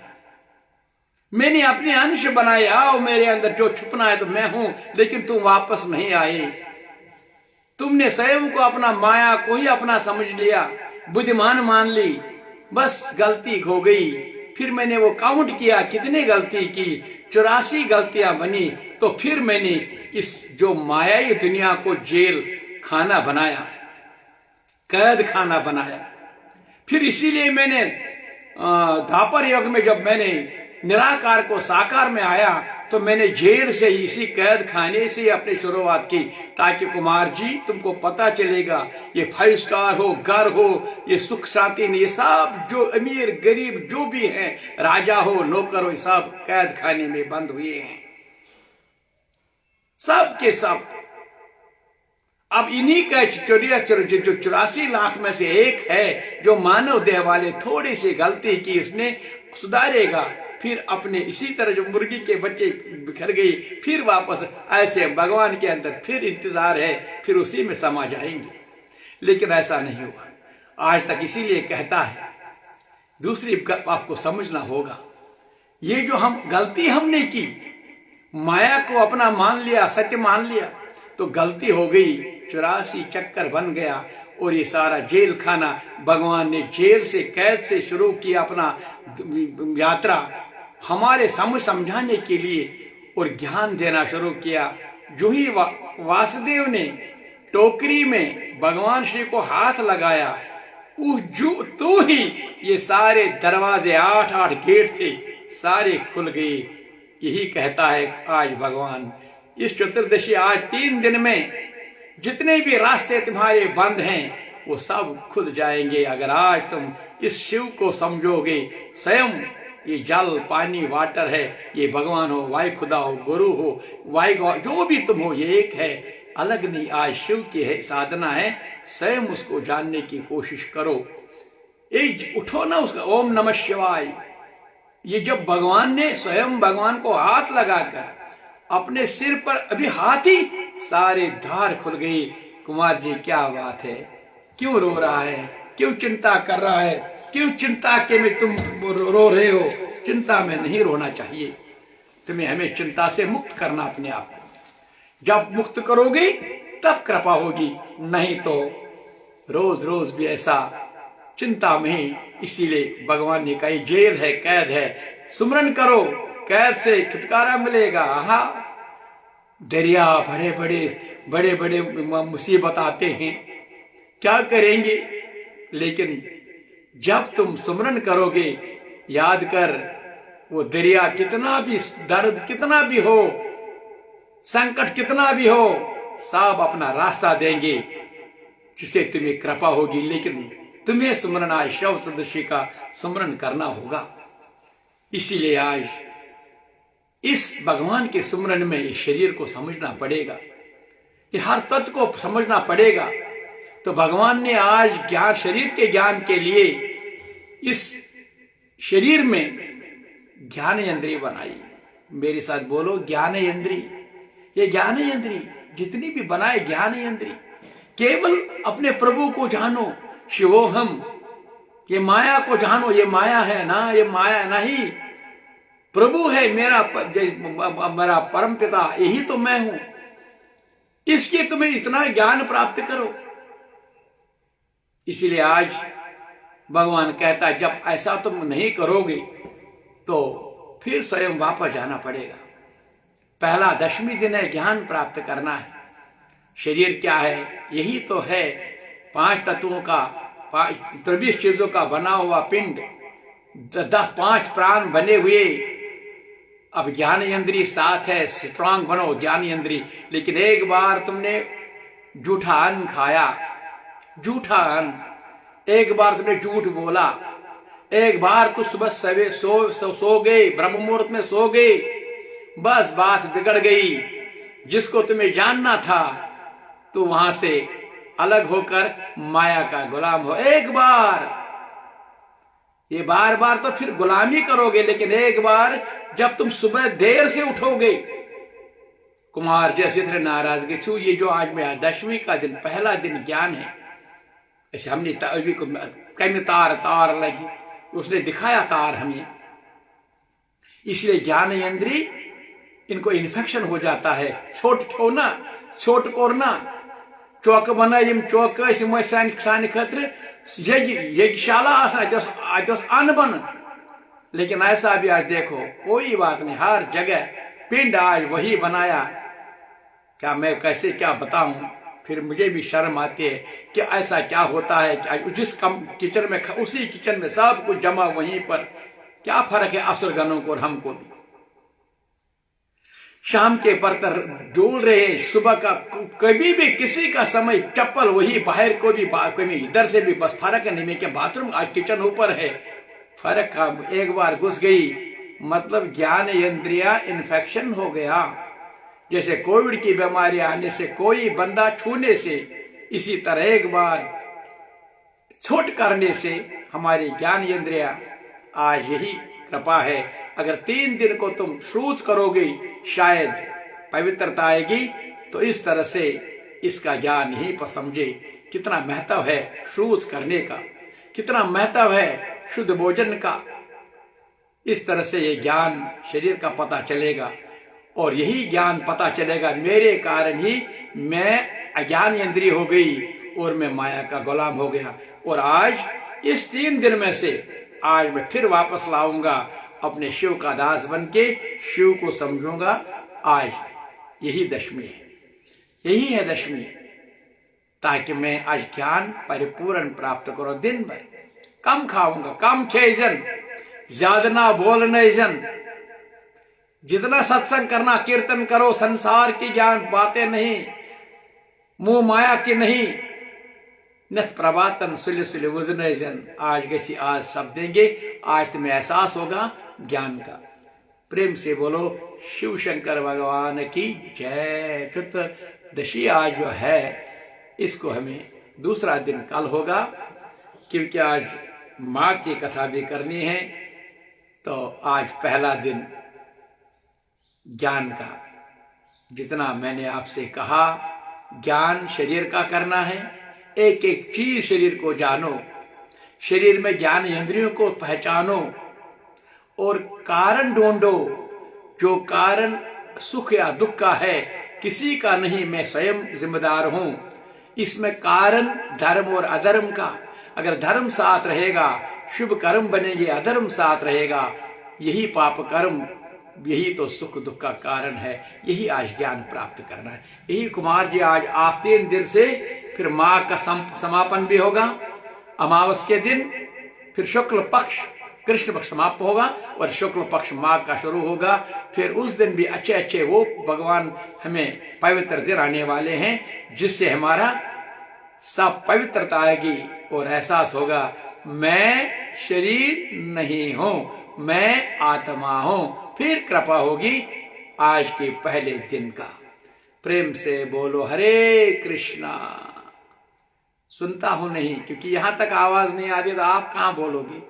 मैंने अपने अंश बनाए, आओ मेरे अंदर, जो छुपना है तो मैं हूं, लेकिन तुम वापस नहीं आए। तुमने स्वयं को अपना माया को ही अपना समझ लिया, बुद्धिमान मान ली, बस गलती हो गई। फिर मैंने वो काउंट किया कितने गलती की, 84 गलतियां बनी। तो फिर मैंने इस जो मायाई दुनिया को जेल खाना बनाया, कैद खाना बनाया। फिर इसीलिए मैंने द्वापर युग में जब मैंने निराकार को साकार में आया, तो मैंने जेल से ही, इसी कैद खाने से ही अपनी शुरुआत की, ताकि कुमार जी तुमको पता चलेगा, ये 5 स्टार हो, घर हो, ये सुख शांति नहीं, ये सब जो अमीर गरीब जो भी हैं, राजा हो नौकर हो, सब कैद खाने में बंद हुए हैं, सब के सब। अब इन्हीं का जो 84 लाख में से एक है, जो मानव देह वाले थोड़ी सी गलती की, इसने सुधारेगा। फिर अपने इसी तरह जो मुर्गी के बच्चे बिखर गई, फिर वापस ऐसे भगवान के अंदर फिर इंतजार है, फिर उसी में समा जाएंगे। लेकिन ऐसा नहीं हुआ आज तक, इसीलिए कहता है। दूसरी आपको समझना होगा, ये जो हम गलती हमने की, माया को अपना मान लिया, सत्य मान लिया, तो गलती हो गई, 84 चक्कर बन गया। और ये सारा जेल खाना, भगवान ने जेल से, कैद से शुरू किया अपना यात्रा, हमारे समझाने के लिए और ज्ञान देना शुरू किया। जो ही वासुदेव ने टोकरी में भगवान श्री को हाथ लगाया, तो ही ये सारे दरवाजे, 8-8 गेट थे, सारे खुल गए। यही कहता है आज भगवान, इस चतुर्दशी, आज 3 दिन में जितने भी रास्ते तुम्हारे बंद हैं, वो सब खुल जाएंगे, अगर आज तुम इस शिव को समझोगे। स्वयं ये जल पानी वाटर है, ये भगवान हो, वाई खुदा हो, गुरु हो, वाई जो भी तुम हो, ये एक है, अलग नहीं। आज शिव की है साधना है, स्वयं उसको जानने की कोशिश करो। एक उठो ना उसका, ओम नमः शिवाय। ये जब भगवान ने स्वयं भगवान को हाथ लगाकर अपने सिर पर, अभी हाथ ही सारे धार खुल गई। कुमार जी क्या बात है, क्यों रो रहा है, क्यों चिंता कर रहा है, क्यों चिंता के में तुम रो रहे हो? चिंता में नहीं रोना चाहिए, तुम्हें हमें चिंता से मुक्त करना अपने आप को। जब मुक्त करोगे तब कृपा होगी, नहीं तो रोज रोज भी ऐसा चिंता में ही। इसीलिए भगवान ने कहा जेल है, कैद है, सुमरन करो, कैद से छुटकारा मिलेगा। हाँ, दरिया बड़े बड़े मुसीबत आते हैं, क्या करेंगे? लेकिन जब तुम सुमरन करोगे, याद कर, वो दरिया कितना भी दर्द कितना भी हो, संकट कितना भी हो, सब अपना रास्ता देंगे, जिसे तुम्हें कृपा होगी। लेकिन तुम्हें सुमरन, आज शव चतुर्दशी का सुमरन करना होगा। इसीलिए आज इस भगवान के सुमरन में इस शरीर को समझना पड़ेगा, ये हर तत्व को समझना पड़ेगा। तो भगवान ने आज ज्ञान, शरीर के ज्ञान के लिए इस शरीर में ज्ञान इंद्रिय बनाई। मेरे साथ बोलो, ज्ञान इंद्रिय। ये ज्ञानेंद्रिय जितनी भी बनाए ज्ञानेंद्रिय, केवल अपने प्रभु को जानो, शिवोहम। ये माया को जानो, ये माया है ना, ये माया नहीं, प्रभु है मेरा परम पिता, यही तो मैं हूं। इसके तुम्हें इतना ज्ञान प्राप्त करो। इसीलिए आज भगवान कहता है जब ऐसा तुम नहीं करोगे तो फिर स्वयं वापस जाना पड़ेगा। पहला 10वीं दिन है, ज्ञान प्राप्त करना है। शरीर क्या है? यही तो है 5 तत्वों का, 23 चीजों का बना हुआ पिंड, 5 प्राण बने हुए। अब ज्ञानेंद्रिय साथ है, स्ट्रांग बनो ज्ञानेंद्रिय। लेकिन एक बार तुमने झूठा अन्न खाया, झूठा अन्न, एक बार तुमने झूठ बोला, एक बार तू सुबह सवे सो गए, ब्रह्म मुहूर्त में सो गए, बस बात बिगड़ गई। जिसको तुम्हें जानना था तो वहां से अलग होकर माया का गुलाम हो। एक बार, ये बार बार तो फिर गुलामी करोगे, लेकिन एक बार जब तुम सुबह देर से उठोगे, कुमार जैसे थे नाराजगी छू। ये जो आज में 10वीं का दिन, पहला दिन ज्ञान है। ऐसे हमने अभी को कहीं तार लगी, उसने दिखाया तार हमें। इसलिए ज्ञानेंद्रिय इनको इन्फेक्शन हो जाता है। छोट कोरना चौक बना, चौक सान खतर यज्ञशाला अन बन। लेकिन ऐसा भी आज देखो, कोई बात नहीं, हर जगह पिंड आज वही बनाया। क्या मैं कैसे क्या बताऊं, फिर मुझे भी शर्म आती है कि ऐसा क्या होता है कि जिस किचन में, उसी किचन में सब कुछ जमा वहीं पर। क्या फर्क है असुरगणों को और हमको भी? शाम के बर्तन डोल रहे, सुबह का कभी भी किसी का समय चप्पल वही, बाहर को भी कभी इधर से भी, बस फर्क है नहीं में कि बाथरूम आज किचन ऊपर है। फर्क एक बार घुस गई मतलब ज्ञानेंद्रिया इन्फेक्शन हो गया। जैसे कोविड की बीमारी आने से कोई बंदा छूने से, इसी तरह एक बार छोट करने से हमारी ज्ञानेंद्रिया, आज यही कृपा है। अगर 3 दिन को तुम शूज करोगे शायद पवित्रता आएगी। तो इस तरह से इसका ज्ञान यहीं पर समझे कितना महत्व है शूज करने का, कितना महत्व है शुद्ध भोजन का। इस तरह से ये ज्ञान शरीर का पता चलेगा, और यही ज्ञान पता चलेगा मेरे कारण ही मैं अज्ञानेंद्रिय हो गई और मैं माया का गुलाम हो गया। और आज इस 3 दिन में से आज मैं फिर वापस लाऊंगा अपने शिव का दास बन के, शिव को समझूंगा। आज यही 10वीं है, यही है 10वीं, ताकि मैं आज ज्ञान परिपूर्ण प्राप्त करो। दिन भर कम खाऊंगा, कम खेजन, ज्यादा ना बोलने जन, जितना सत्संग करना कीर्तन करो, संसार की ज्ञान बातें नहीं, मुंह माया की नहीं। नथ प्रभातन सुले सुले वजन जन, आज गसी आज सब देंगे। आज तुम्हें एहसास होगा ज्ञान का। प्रेम से बोलो शिव शंकर भगवान की जय। चतुर्दशी आज जो है, इसको हमें दूसरा दिन कल होगा, क्योंकि आज माँ की कथा भी करनी है। तो आज पहला दिन ज्ञान का, जितना मैंने आपसे कहा ज्ञान शरीर का करना है। एक एक चीज शरीर को जानो, शरीर में ज्ञान इंद्रियों को पहचानो और कारण ढूंढो। जो कारण सुख या दुख का है किसी का नहीं, मैं स्वयं जिम्मेदार हूं। इसमें कारण धर्म और अधर्म का, अगर धर्म साथ रहेगा शुभ कर्म बनेंगे, अधर्म साथ रहेगा यही पाप कर्म, यही तो सुख दुख का कारण है। यही आज ज्ञान प्राप्त करना है। यही कुमार जी आज आप 3 दिन से फिर माघ का समापन भी होगा, अमावस के दिन, फिर शुक्ल पक्ष कृष्ण पक्ष समाप्त होगा और शुक्ल पक्ष माघ का शुरू होगा। फिर उस दिन भी अच्छे अच्छे वो भगवान हमें पवित्र दिन आने वाले हैं, जिससे हमारा सब पवित्रता आएगी और एहसास होगा मैं शरीर नहीं हूं, मैं आत्मा हूं। फिर कृपा होगी आज के पहले दिन का। प्रेम से बोलो हरे कृष्णा। सुनता हूं नहीं, क्योंकि यहां तक आवाज नहीं आती तो आप कहां बोलोगे।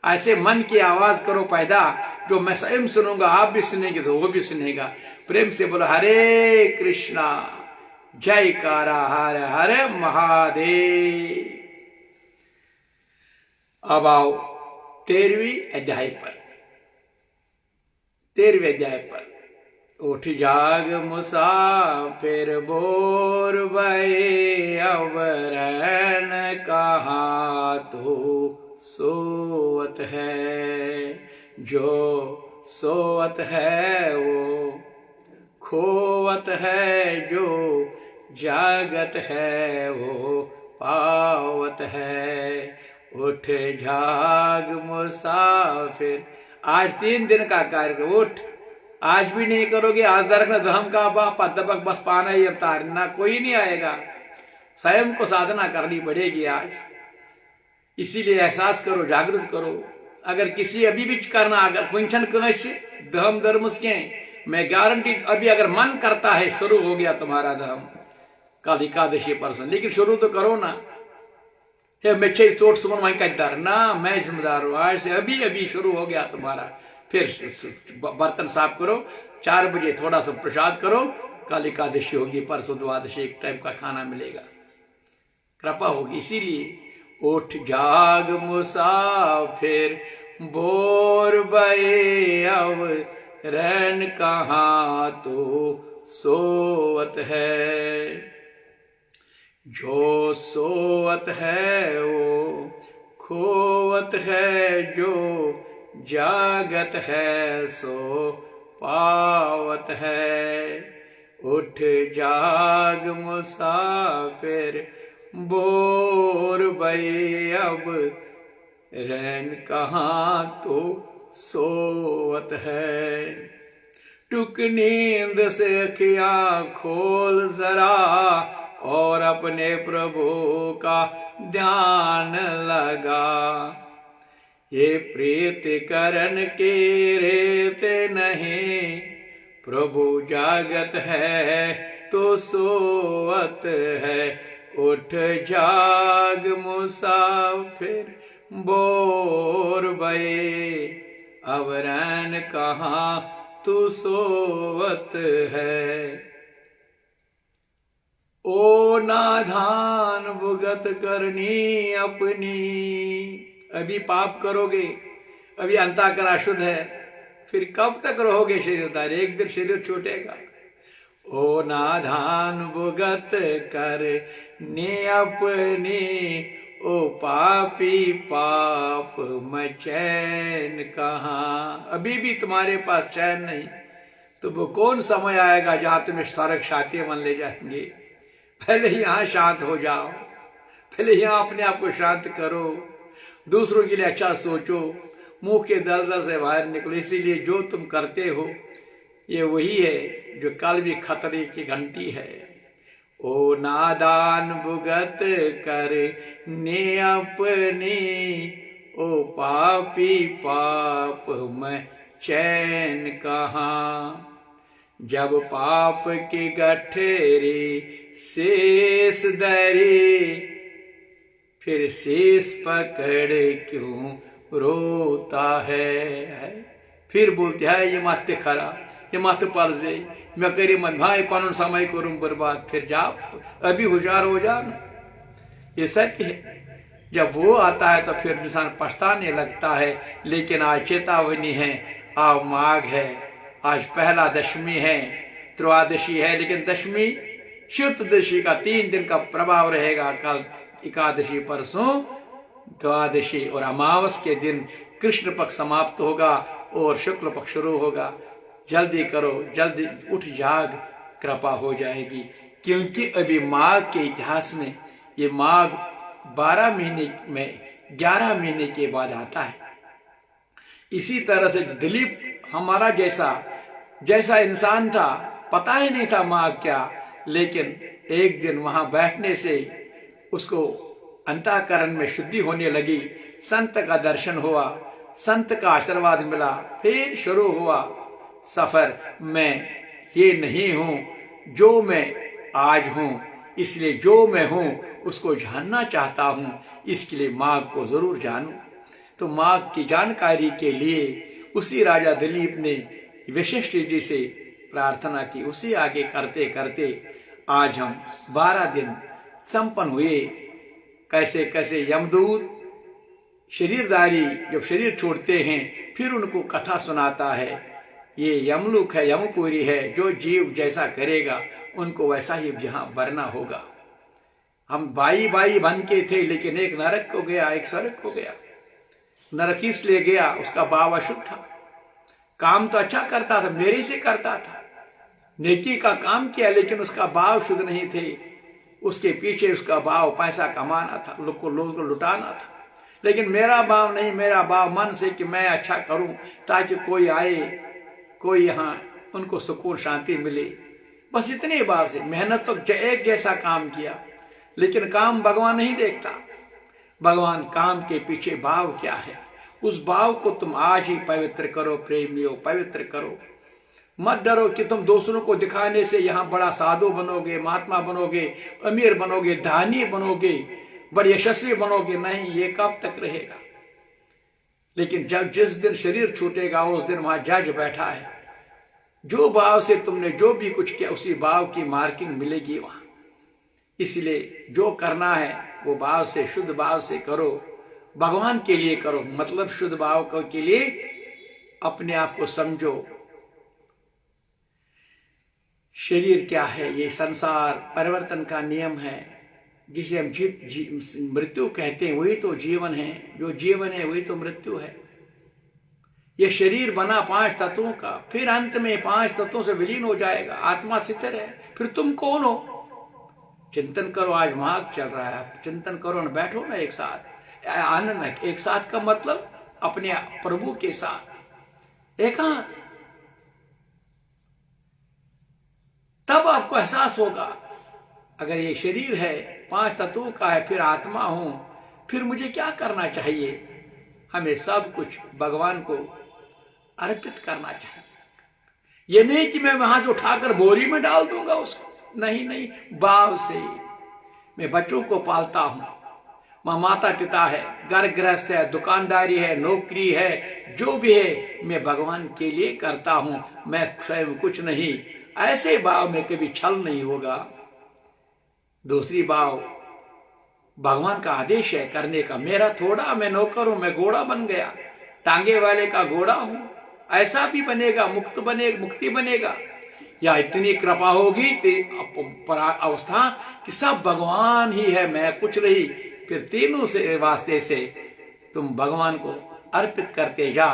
ऐसे मन की आवाज करो पैदा जो मैं स्वयं सुनूंगा, आप भी सुनेंगे तो वो भी सुनेगा। प्रेम से बोलो हरे कृष्णा, जयकारा, हर हर महादेव। अब आओ 13वें अध्याय पर। उठ जाग मुसाफिर बोर भये, अब रहन कहाँ तो सोवत है। जो सोवत है वो खोवत है, जो जागत है वो पावत है। उठ जाग मुसाफिर। आज 3 दिन का कार्यक्रम। उठ, आज भी नहीं करोगे, आज दरखना धम का पदबक बस पाना ही अवतार ना, कोई नहीं आएगा। स्वयं को साधना करनी पड़ेगी आज। इसीलिए एहसास करो, जागृत करो। अगर किसी अभी भी करना, अगर कुंचन धम धर्म के, मैं गारंटी अभी अगर मन करता है शुरू हो गया तुम्हारा धर्म कल एकादशी परसों। लेकिन शुरू तो करो ना। मेचे चोट सुमन वहीं कहता ना, मैं जिम्मेदार हूं। आज से अभी शुरू हो गया तुम्हारा। फिर बर्तन साफ करो, 4 बजे थोड़ा सा प्रसाद करो। कल एकादशी होगी, परसों द्वादशी, एक टाइम का खाना मिलेगा, कृपा होगी। इसीलिए उठ जाग मुसाफिर बोर भये, अब रहन कहाँ तो सोवत है। जो सोवत है वो खोवत है, जो जागत है सो पावत है। उठ जाग मुसाफिर बोर भये, अब रहन कहाँ तो सोवत है। टुक नींद से अखियां खोल जरा, और अपने प्रभु का ध्यान लगा। ये प्रीत करन के रेत नहीं, प्रभु जागत है तो सोवत है। उठ जाग मुसाफिर बोर भये, अब रहन कहाँ तू सोवत है। ओ नाधान भुगत करनी अपनी। अभी पाप करोगे, अभी अंतःकरण अशुद्ध है, फिर कब तक रहोगे शरीरदार? एक दिन शरीर छूटेगा। ओ नाधान भुगत करनी अपनी, ओ पापी पाप में चैन कहाँ। अभी भी तुम्हारे पास चैन नहीं, तो वो कौन समय आएगा जहां तुम्हें स्वर्ग शांति मन ले जाएंगे। पहले यहां शांत हो जाओ, पहले यहां अपने आप को शांत करो, दूसरों के लिए अच्छा सोचो, मुंह के दलदल से बाहर निकलो। इसीलिए जो तुम करते हो ये वही है जो कल भी खतरे की घंटी है। ओ नादान भुगत कर ने अपनी, ओ पापी पाप में चैन कहाँ। जब पाप के गठेरे शेष दरे, फिर शेष पकड़ क्यों रोता है। फिर बोलते है ये माते खरा, ये माते पलजे, मैं करी मन भाई पन समय करूं बर्बाद। फिर जा, अभी होशियार हो जा ना, ये सत्य है। जब वो आता है तो फिर इंसान पछताने लगता है। लेकिन आज चेतावनी है, आज माघ है, आज पहला दशमी है, त्रयोदशी है, लेकिन दशमी शुद्धदशी का 3 दिन का प्रभाव रहेगा। कल एकादशी, परसों द्वादशी और अमावस के दिन कृष्ण पक्ष समाप्त होगा और शुक्ल पक्ष शुरू होगा। जल्दी करो, जल्दी उठ जाग, कृपा हो जाएगी। क्योंकि अभी माघ के इतिहास में ये माघ 12 महीने में 11 महीने के बाद आता है। इसी तरह से दिलीप हमारा जैसा इंसान था, पता ही नहीं था माघ क्या, लेकिन एक दिन वहां बैठने से उसको अंतःकरण में शुद्धि होने लगी, संत का दर्शन हुआ, संत का आशीर्वाद मिला, फिर शुरू हुआ सफर। मैं ये नहीं हूं जो मैं आज हूं, इसलिए जो मैं हूं उसको जानना चाहता हूं, इसके लिए माघ को जरूर जानूं। तो माघ की जानकारी के लिए उसी राजा दिलीप ने वशिष्ठ जी से प्रार्थना की। उसी आगे करते करते आज हम 12 दिन संपन्न हुए। कैसे कैसे यमदूत शरीरधारी जब शरीर छोड़ते हैं फिर उनको कथा सुनाता है। ये यमलोक है, यमपुरी है, जो जीव जैसा करेगा उनको वैसा ही यहाँ भरना होगा। हम बाई बाई बन के थे, लेकिन एक नरक को गया, एक स्वर्ग को गया। नरक इसलिए गया, उसका भाव अशुद्ध था। काम तो अच्छा करता था, मेरे से करता था, नेकी का काम किया, लेकिन उसका भाव शुद्ध नहीं थे। उसके पीछे उसका भाव पैसा कमाना था, लोग को लुटाना था। लेकिन मेरा भाव नहीं, मेरा भाव मन से कि मैं अच्छा करूं ताकि कोई आए, कोई यहाँ उनको सुकून शांति मिले, बस इतने भाव से मेहनत तो एक जैसा काम किया। लेकिन काम भगवान नहीं देखता। भगवान काम के पीछे भाव क्या है, उस भाव को तुम आज ही पवित्र करो। प्रेमियों, पवित्र करो। मत डरो कि तुम दूसरों को दिखाने से यहाँ बड़ा साधु बनोगे, महात्मा बनोगे, अमीर बनोगे, धनी बनोगे, बड़े यशस्वी बनोगे। नहीं, ये कब तक रहेगा। लेकिन जब जिस दिन शरीर छूटेगा उस दिन वहां जज बैठा है। जो भाव से तुमने जो भी कुछ किया उसी भाव की मार्किंग मिलेगी वहां। इसलिए जो करना है वो भाव से, शुद्ध भाव से करो, भगवान के लिए करो। मतलब शुद्ध भाव के लिए अपने आप को समझो। शरीर क्या है? ये संसार परिवर्तन का नियम है, जिसे हम मृत्यु कहते हैं। वही तो जीवन है, जो जीवन है वही तो मृत्यु है। ये शरीर बना 5 तत्वों का, फिर अंत में 5 तत्वों से विलीन हो जाएगा। आत्मा स्थिर है, फिर तुम कौन हो? चिंतन करो। आज माघ चल रहा है, चिंतन करो ना, बैठो ना एक साथ, आनंद। एक साथ का मतलब अपने प्रभु के साथ एकांत। तब आपको एहसास होगा, अगर ये शरीर है 5 तत्वों का है, फिर आत्मा हूं, फिर मुझे क्या करना चाहिए? हमें सब कुछ भगवान को अर्पित करना चाहिए। ये नहीं कि मैं वहां से उठाकर बोरी में डाल दूंगा उसको। नहीं नहीं, भाव से। मैं बच्चों को पालता हूं, माँ माता पिता है, घर गृहस्थ है, दुकानदारी है, नौकरी है, जो भी है मैं भगवान के लिए करता हूं। मैं स्वयं कुछ नहीं। ऐसे भाव में कभी छल नहीं होगा। दूसरी भाव, भगवान का आदेश है करने का। मेरा थोड़ा, मैं नौकर हूं, मैं घोड़ा बन गया, टांगे वाले का घोड़ा हूं। ऐसा भी बनेगा, मुक्ति बनेगा। या इतनी कृपा होगी अवस्था कि सब भगवान ही है, मैं कुछ नहीं। फिर तीनों से वास्ते से तुम भगवान को अर्पित करते जा।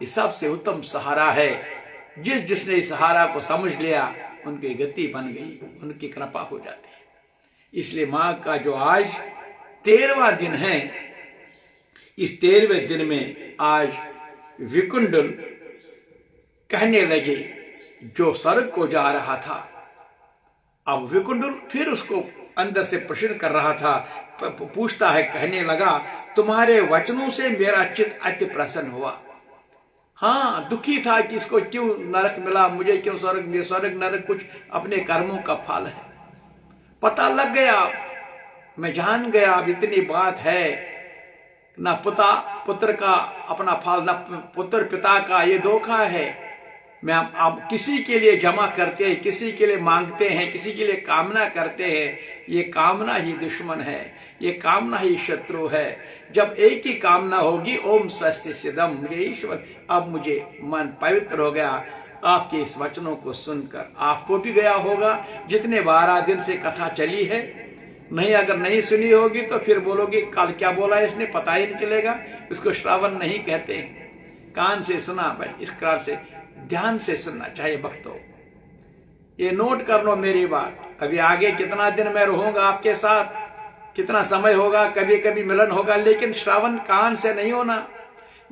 ये सबसे उत्तम सहारा है। जिसने इस सहारा को समझ लिया उनकी गति बन गई, उनकी कृपा हो जाती है। इसलिए माघ का जो आज 13वां दिन है, इस 13वें दिन में आज विकुंडल कहने लगे जो स्वर्ग को जा रहा था। अब विकुंडल फिर उसको अंदर से प्रश्न कर रहा था, पूछता है, कहने लगा, तुम्हारे वचनों से मेरा चित्त अति प्रसन्न हुआ। हाँ, दुखी था कि इसको क्यों नरक मिला, मुझे क्यों स्वर्ग। स्वर्ग नरक कुछ अपने कर्मों का फल है। पता लग गया, मैं जान गया अब इतनी बात है। ना पुत्र का अपना फल, ना पुत्र पिता का। ये धोखा है। मैं आप किसी के लिए जमा करते हैं, किसी के लिए मांगते हैं, किसी के लिए कामना करते हैं। ये कामना ही दुश्मन है, ये कामना ही शत्रु है। जब एक ही कामना होगी, ओम स्वस्ति सिद्धम, मुझे ईश्वर, अब मुझे मन पवित्र हो गया आपके इस वचनों को सुनकर। आपको भी गया होगा, जितने 12 दिन से कथा चली है। नहीं, अगर नहीं सुनी होगी तो फिर बोलोगे कल क्या बोला इसने, पता ही नहीं चलेगा। इसको श्रावण नहीं कहते हैं। कान से सुना, भाई इस कारण से ध्यान से सुनना चाहिए भक्तों। ये नोट कर लो मेरी बात। अभी आगे कितना दिन मैं रहूंगा आपके साथ, कितना समय होगा, कभी कभी मिलन होगा, लेकिन श्रावण कान से नहीं होना,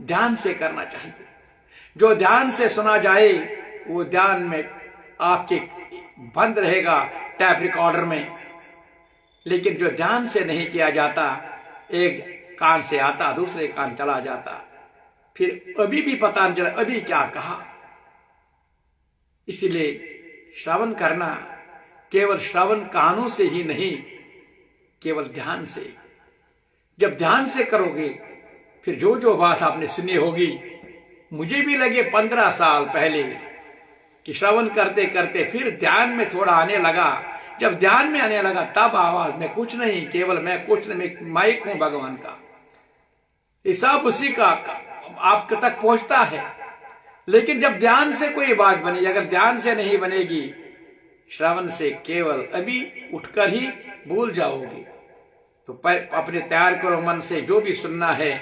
ध्यान से करना चाहिए। जो ध्यान से सुना जाए वो ध्यान में आपके बंद रहेगा टैप रिकॉर्डर में। लेकिन जो ध्यान से नहीं किया जाता, एक कान से आता दूसरे कान चला जाता, फिर अभी भी पता नहीं चला अभी क्या कहा। इसलिए श्रवण करना केवल श्रवण कानों से ही नहीं, केवल ध्यान से। जब ध्यान से करोगे, फिर जो जो बात आपने सुनी होगी मुझे भी लगे 15 साल पहले कि श्रवण करते करते फिर ध्यान में थोड़ा आने लगा। जब ध्यान में आने लगा तब आवाज में कुछ नहीं, केवल मैं कुछ नहीं, माइक हूं भगवान का, ये सब उसी का आप तक पहुंचता है। लेकिन जब ध्यान से कोई बात बनी, अगर ध्यान से नहीं बनेगी, श्रवण से केवल अभी उठकर ही भूल जाओगे। तो अपने तैयार करो मन से, जो भी सुनना है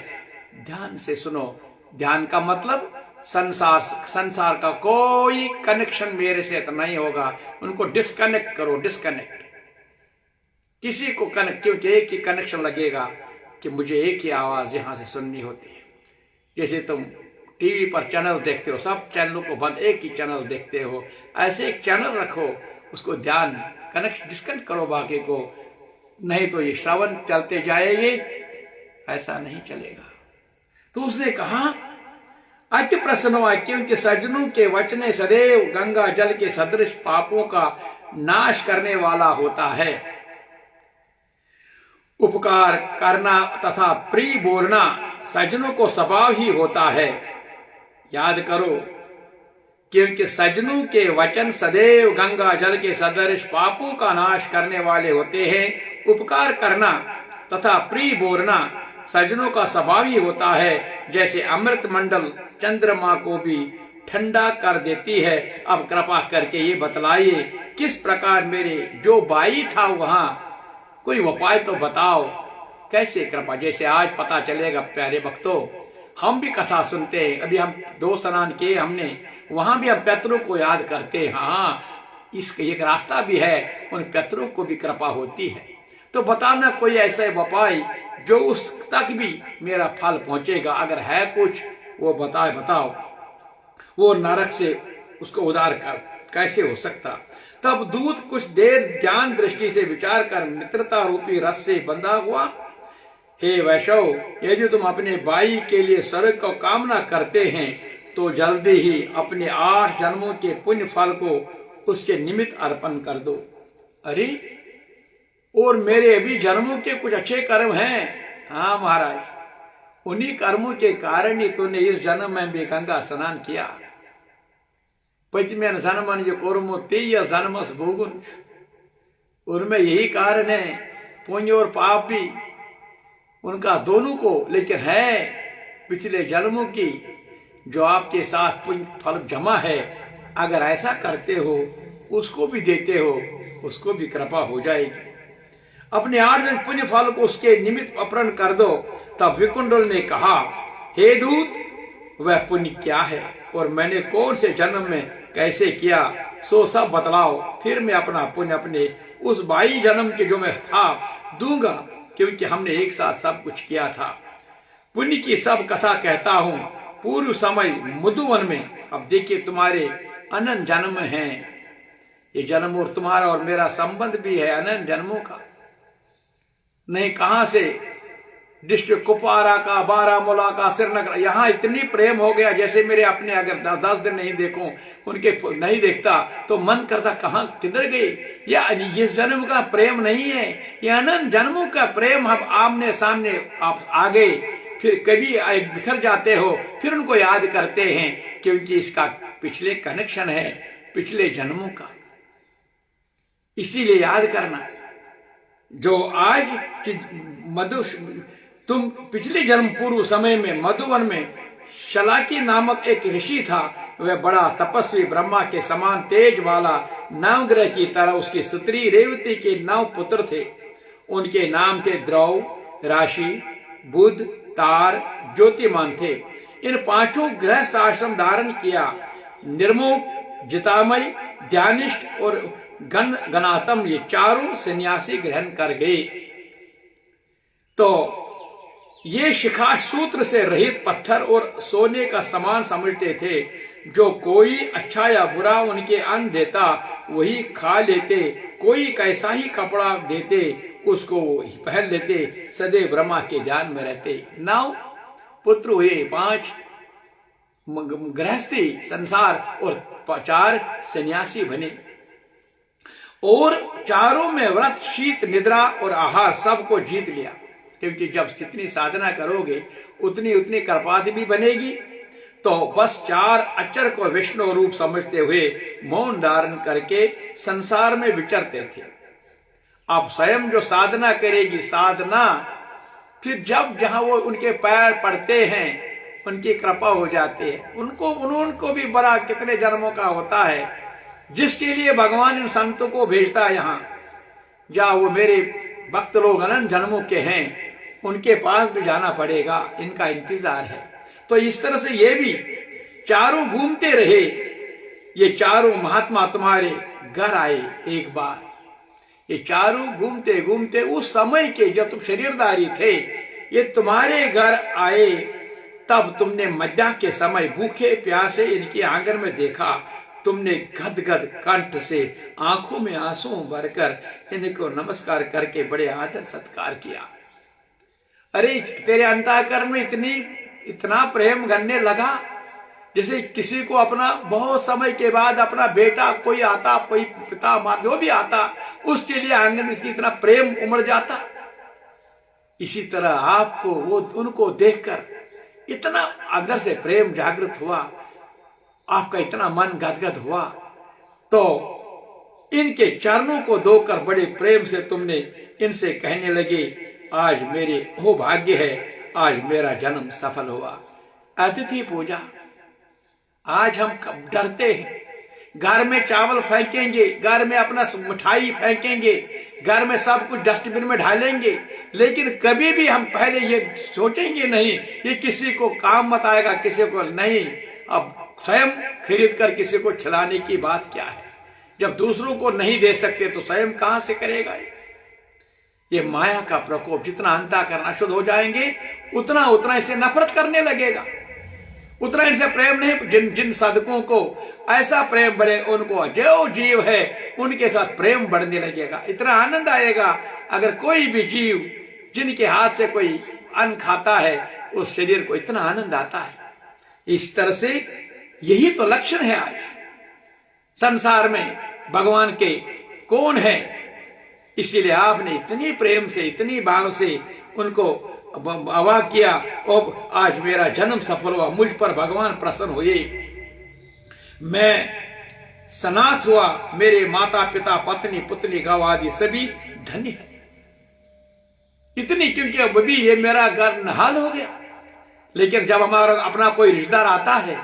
ध्यान से सुनो। ध्यान का मतलब संसार का कोई कनेक्शन मेरे से तो नहीं होगा, उनको डिस्कनेक्ट करो, डिस्कनेक्ट। किसी को कनेक्ट, क्योंकि एक ही कनेक्शन लगेगा कि मुझे एक ही आवाज यहां से सुननी होती है। जैसे तुम टीवी पर चैनल देखते हो, सब चैनलों को बंद, एक ही चैनल देखते हो, ऐसे एक चैनल रखो, उसको ध्यान कनेक्ट डिस्कनेक्ट करो बाकी को, नहीं तो ये श्रवण चलते जाएंगे, ऐसा नहीं चलेगा। तो उसने कहा अति प्रसन्न हुआ, क्योंकि सज्जनों के वचने सदैव गंगा जल के सदृश पापों का नाश करने वाला होता है। उपकार करना तथा प्रिय बोलना सज्जनों को स्वभाव ही होता है। याद करो, क्योंकि सज्जनों के वचन सदैव गंगा जल के सदृश पापों का नाश करने वाले होते हैं। उपकार करना तथा प्रिय बोलना सज्जनों का स्वभाव ही होता है। जैसे अमृत मंडल चंद्रमा को भी ठंडा कर देती है। अब कृपा करके ये बतलाइए किस प्रकार मेरे जो भाई था वहां, कोई उपाय तो बताओ, कैसे कृपा। जैसे आज पता चलेगा प्यारे भक्तों, हम भी कथा सुनते हैं, अभी हम 2 स्नान किए हमने, वहां भी हम पितरों को याद करते हैं। हाँ, इसका एक रास्ता भी है, उन पितरों को भी कृपा होती है। तो बताना कोई ऐसा उपाय जो उस तक भी मेरा फल पहुंचेगा, अगर है कुछ वो बताओ। वो नरक से उसको उद्धार कैसे हो सकता। तब दूत कुछ देर ज्ञान दृष्टि से विचार कर मित्रता रूपी रस से बंधा हुआ। हे वैष्णव, यदि तुम अपने भाई के लिए स्वर्ग को कामना करते हैं तो जल्दी ही अपने 8 जन्मों के पुण्य फल को उसके निमित्त अर्पण कर दो। अरे, और मेरे अभी जन्मों के कुछ अच्छे कर्म हैं। हाँ महाराज, उन्हीं कर्मों के कारण ही तूने इस जन्म में भी गंगा स्नान किया। पचमेन जन्मन जो कर्मो तेय जन्मस भोगुन, उनमें यही कारण है, पुण्य और पाप भी उनका दोनों को, लेकिन है पिछले जन्मों की जो आपके साथ पुण्य फल जमा है, अगर ऐसा करते हो, उसको भी देते हो, उसको भी कृपा हो जाएगी। अपने 8 जन्म पुण्य फल को उसके निमित्त अर्पण कर दो। तब विकुंडल ने कहा, हे दूत, वह पुण्य क्या है और मैंने कौन से जन्म में कैसे किया, सो सब बतलाओ। फिर मैं अपना पुण्य अपने उस 22 जन्म के जो मैं था दूंगा, क्योंकि हमने एक साथ सब कुछ किया था। पुण्य की सब कथा कहता हूं पूर्व समय मधुवन में। अब देखिए, तुम्हारे अनंत जन्म हैं, ये जन्म और तुम्हारा और मेरा संबंध भी है अनंत जन्मों का। नहीं कहां से डिस्ट्रिक्ट कुपवारा का, बारामूला का, श्रीनगर, यहां इतनी प्रेम हो गया जैसे मेरे अपने अगर 10 दिन नहीं देखूं, उनके नहीं देखता तो मन करता कहां किधर गए। या इस जन्म का प्रेम नहीं है, ये अनंत जन्मों का प्रेम। हम आमने सामने आप आ गए, फिर कभी बिखर जाते हो, फिर उनको याद करते हैं, क्योंकि इसका पिछले कनेक्शन है, पिछले जन्मों का। इसीलिए याद करना, जो आज तुम पिछले जन्म पूर्व समय में मधुवन में शलाकी नामक एक ऋषि था। वह बड़ा तपस्वी, ब्रह्मा के समान तेज वाला, नवग्रह की तरह उसकी स्त्री रेवती के 9 पुत्र थे। उनके नाम थे ध्रुव, राशि, बुध, तार, ज्योतिमान थे। इन 5 गृहस्थ आश्रम धारण किया। निर्मोह, जितामय, ध्यानिष्ठ और गणातम, ये 4 सन्यासी ग्रहण कर गए। तो ये शिखा सूत्र से रहित पत्थर और सोने का समान समझते थे। जो कोई अच्छा या बुरा उनके अन्न देता वही खा लेते, कोई कैसा ही कपड़ा देते उसको पहन लेते, सदैव ब्रह्मा के ध्यान में रहते। 9 पुत्र हुए, 5 गृहस्थी संसार और 4 सन्यासी बने। और 4 में व्रत, शीत, निद्रा और आहार सबको जीत लिया, क्योंकि जब जितनी साधना करोगे उतनी कृपादि भी बनेगी। तो बस 4 अक्षर को विष्णु रूप समझते हुए मौन धारण करके संसार में विचरते थे। अब स्वयं जो साधना करेगी, साधना फिर जब जहां वो उनके पैर पड़ते हैं, उनकी कृपा हो जाती है। उनको भी बड़ा कितने जन्मों का होता है, जिसके लिए भगवान इन संतों को भेजता है यहाँ, जहां वो मेरे भक्त लोग अनंत जन्मों के हैं, उनके पास भी जाना पड़ेगा, इनका इंतजार है। तो इस तरह से ये भी चारों घूमते रहे। ये चारों महात्मा तुम्हारे घर आए एक बार। ये चारों घूमते घूमते उस समय के जब तुम शरीरधारी थे, ये तुम्हारे घर आए। तब तुमने मध्याह्न के समय भूखे प्यासे इनके आंगन में देखा। तुमने गदगद कंठ से आंखों में आंसू भरकर इनको नमस्कार करके बड़े आदर सत्कार किया। अरे तेरे अंतःकरण में इतना प्रेम करने लगा, जैसे किसी को अपना बहुत समय के बाद अपना बेटा कोई आता, कोई पिता माँ जो भी आता, उसके लिए आंगन में इसकी इतना प्रेम उमड़ जाता। इसी तरह आपको वो उनको देखकर इतना अंदर से प्रेम जागृत हुआ, आपका इतना मन गदगद हुआ। तो इनके चरणों को धोकर बड़े प्रेम से तुमने इनसे कहने लगे, आज मेरे हो भाग्य है, आज मेरा जन्म सफल हुआ। अतिथि पूजा। आज हम डरते हैं, घर में चावल फेंकेंगे, घर में अपना मिठाई फेंकेंगे, घर में सब कुछ डस्टबिन में डालेंगे, लेकिन कभी भी हम पहले ये सोचेंगे नहीं ये किसी को काम मत आएगा, किसी को नहीं। अब स्वयं खरीद कर किसी को खिलाने की बात क्या है? जब दूसरों को नहीं दे सकते तो स्वयं कहां से करेगा? ये माया का प्रकोप, जितना अंतःकरण शुद्ध हो जाएंगे उतना उतना इसे नफरत करने लगेगा, उतना इनसे प्रेम नहीं। जिन साधकों को ऐसा प्रेम बढ़े, उनको जो जीव है उनके साथ प्रेम बढ़ने लगेगा। इतना आनंद आएगा। अगर कोई भी जीव जिनके हाथ से कोई अन्न खाता है, उस शरीर को इतना आनंद आता है। इस तरह से यही तो लक्षण है आज संसार में भगवान के कौन है। इसीलिए आपने इतनी प्रेम से, इतनी भाव से उनको आवाह किया, और आज मेरा जन्म सफल हुआ, मुझ पर भगवान प्रसन्न हुए, मैं सनाथ हुआ, मेरे माता पिता पत्नी पुत्री गौ आदि सभी धन्य है। इतनी, क्योंकि अब भी ये मेरा घर नहाल हो गया। लेकिन जब हमारा अपना कोई रिश्तेदार आता है,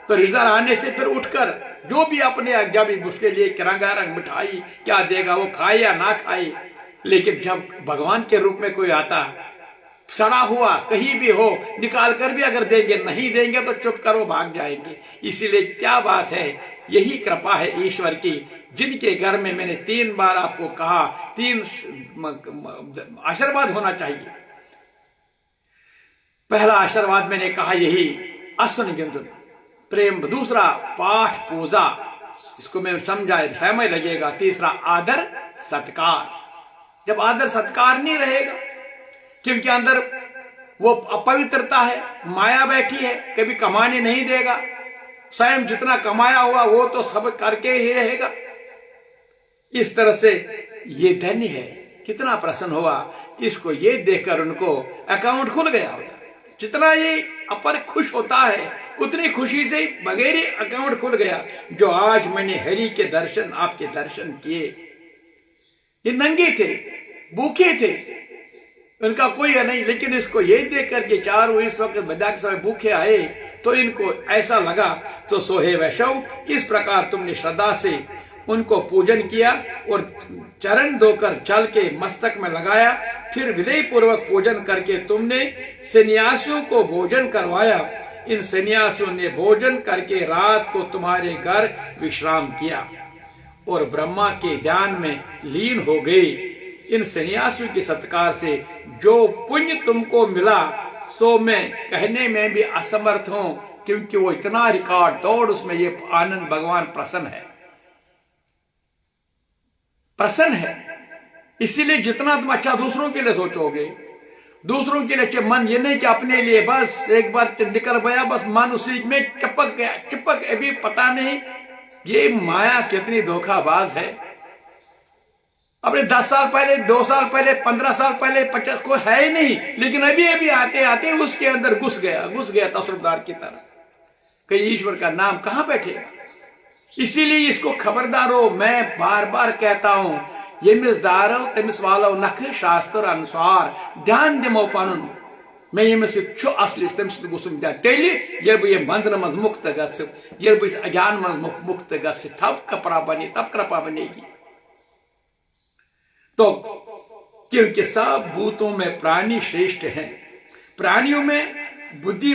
तो रिश्तेदार आने से फिर उठकर जो भी अपने जब उसके लिए रंगारंग मिठाई क्या देगा, वो खाए या ना खाए। लेकिन जब भगवान के रूप में कोई आता, सड़ा हुआ कहीं भी हो, निकाल कर भी अगर देंगे, नहीं देंगे तो चुप करो, भाग जाएंगे। इसीलिए क्या बात है, यही कृपा है ईश्वर की, जिनके घर में मैंने 3 बार आपको कहा 3 आशीर्वाद होना चाहिए। पहला आशीर्वाद मैंने कहा यही अश्विन गिंद प्रेम, दूसरा पाठ पूजा, इसको मैं समझाए समय लगेगा। तीसरा आदर सत्कार। जब आदर सत्कार नहीं रहेगा, क्योंकि अंदर वो अपवित्रता है, माया बैठी है, कभी कमाने नहीं देगा। स्वयं जितना कमाया हुआ वो तो सब करके ही रहेगा। इस तरह से ये धन्य है, कितना प्रसन्न हुआ। इसको ये देखकर उनको अकाउंट खुल गया होता। जितना ये अपर खुश होता है, उतनी खुशी से बगैर अकाउंट खुल गया। जो आज मैंने हरि के दर्शन, आपके दर्शन किए, ये नंगे थे, भूखे थे, उनका कोई नहीं, लेकिन इसको ये देख करके चारों इस वक्त बदा के समय भूखे आए, तो इनको ऐसा लगा तो सोहे वैशव। इस प्रकार तुमने श्रद्धा से उनको पूजन किया और चरण धोकर जल के मस्तक में लगाया। फिर विधेय पूर्वक पूजन करके तुमने सन्यासियों को भोजन करवाया। इन सन्यासियों ने भोजन करके रात को तुम्हारे घर विश्राम किया और ब्रह्मा के ध्यान में लीन हो गए। इन सन्यासियों के सत्कार से जो पुण्य तुमको मिला, सो मैं कहने में भी असमर्थ हूं, क्योंकि वो इतना रिकॉर्ड तोड़, उसमें ये आनंद भगवान प्रसन्न है, प्रसन्न है। इसीलिए जितना तुम अच्छा दूसरों के लिए सोचोगे, दूसरों के लिए मन ये नहीं कि अपने लिए, बस एक बार निकल गया, बस मन उसी में चिपक गया, चिपक। अभी पता नहीं ये माया कितनी धोखाबाज है। अपने 10 साल पहले, 2 साल पहले, 15 साल पहले, 50 कोई है ही नहीं, लेकिन अभी अभी आते आते उसके अंदर घुस गया तसरुदार की तरह। कहीं ईश्वर का नाम कहां बैठेगा। इसीलिए इसको खबरदार हो, मैं बार बार कहता हूं, यमिस दारो तमिस वालो नख शास्त्र अनुसार ध्यान दिमो पनुन मैं यमिस असलिस तमिस गुसुम ध्यान तेलि ये बह बंधन मज मुक्त गस ये बह अज्ञान मज मुक्त गस तब कपड़ा बने, तब कृपा बनेगी। तो क्योंकि सब भूतों में प्राणी श्रेष्ठ हैं। प्राणियों में बुद्धि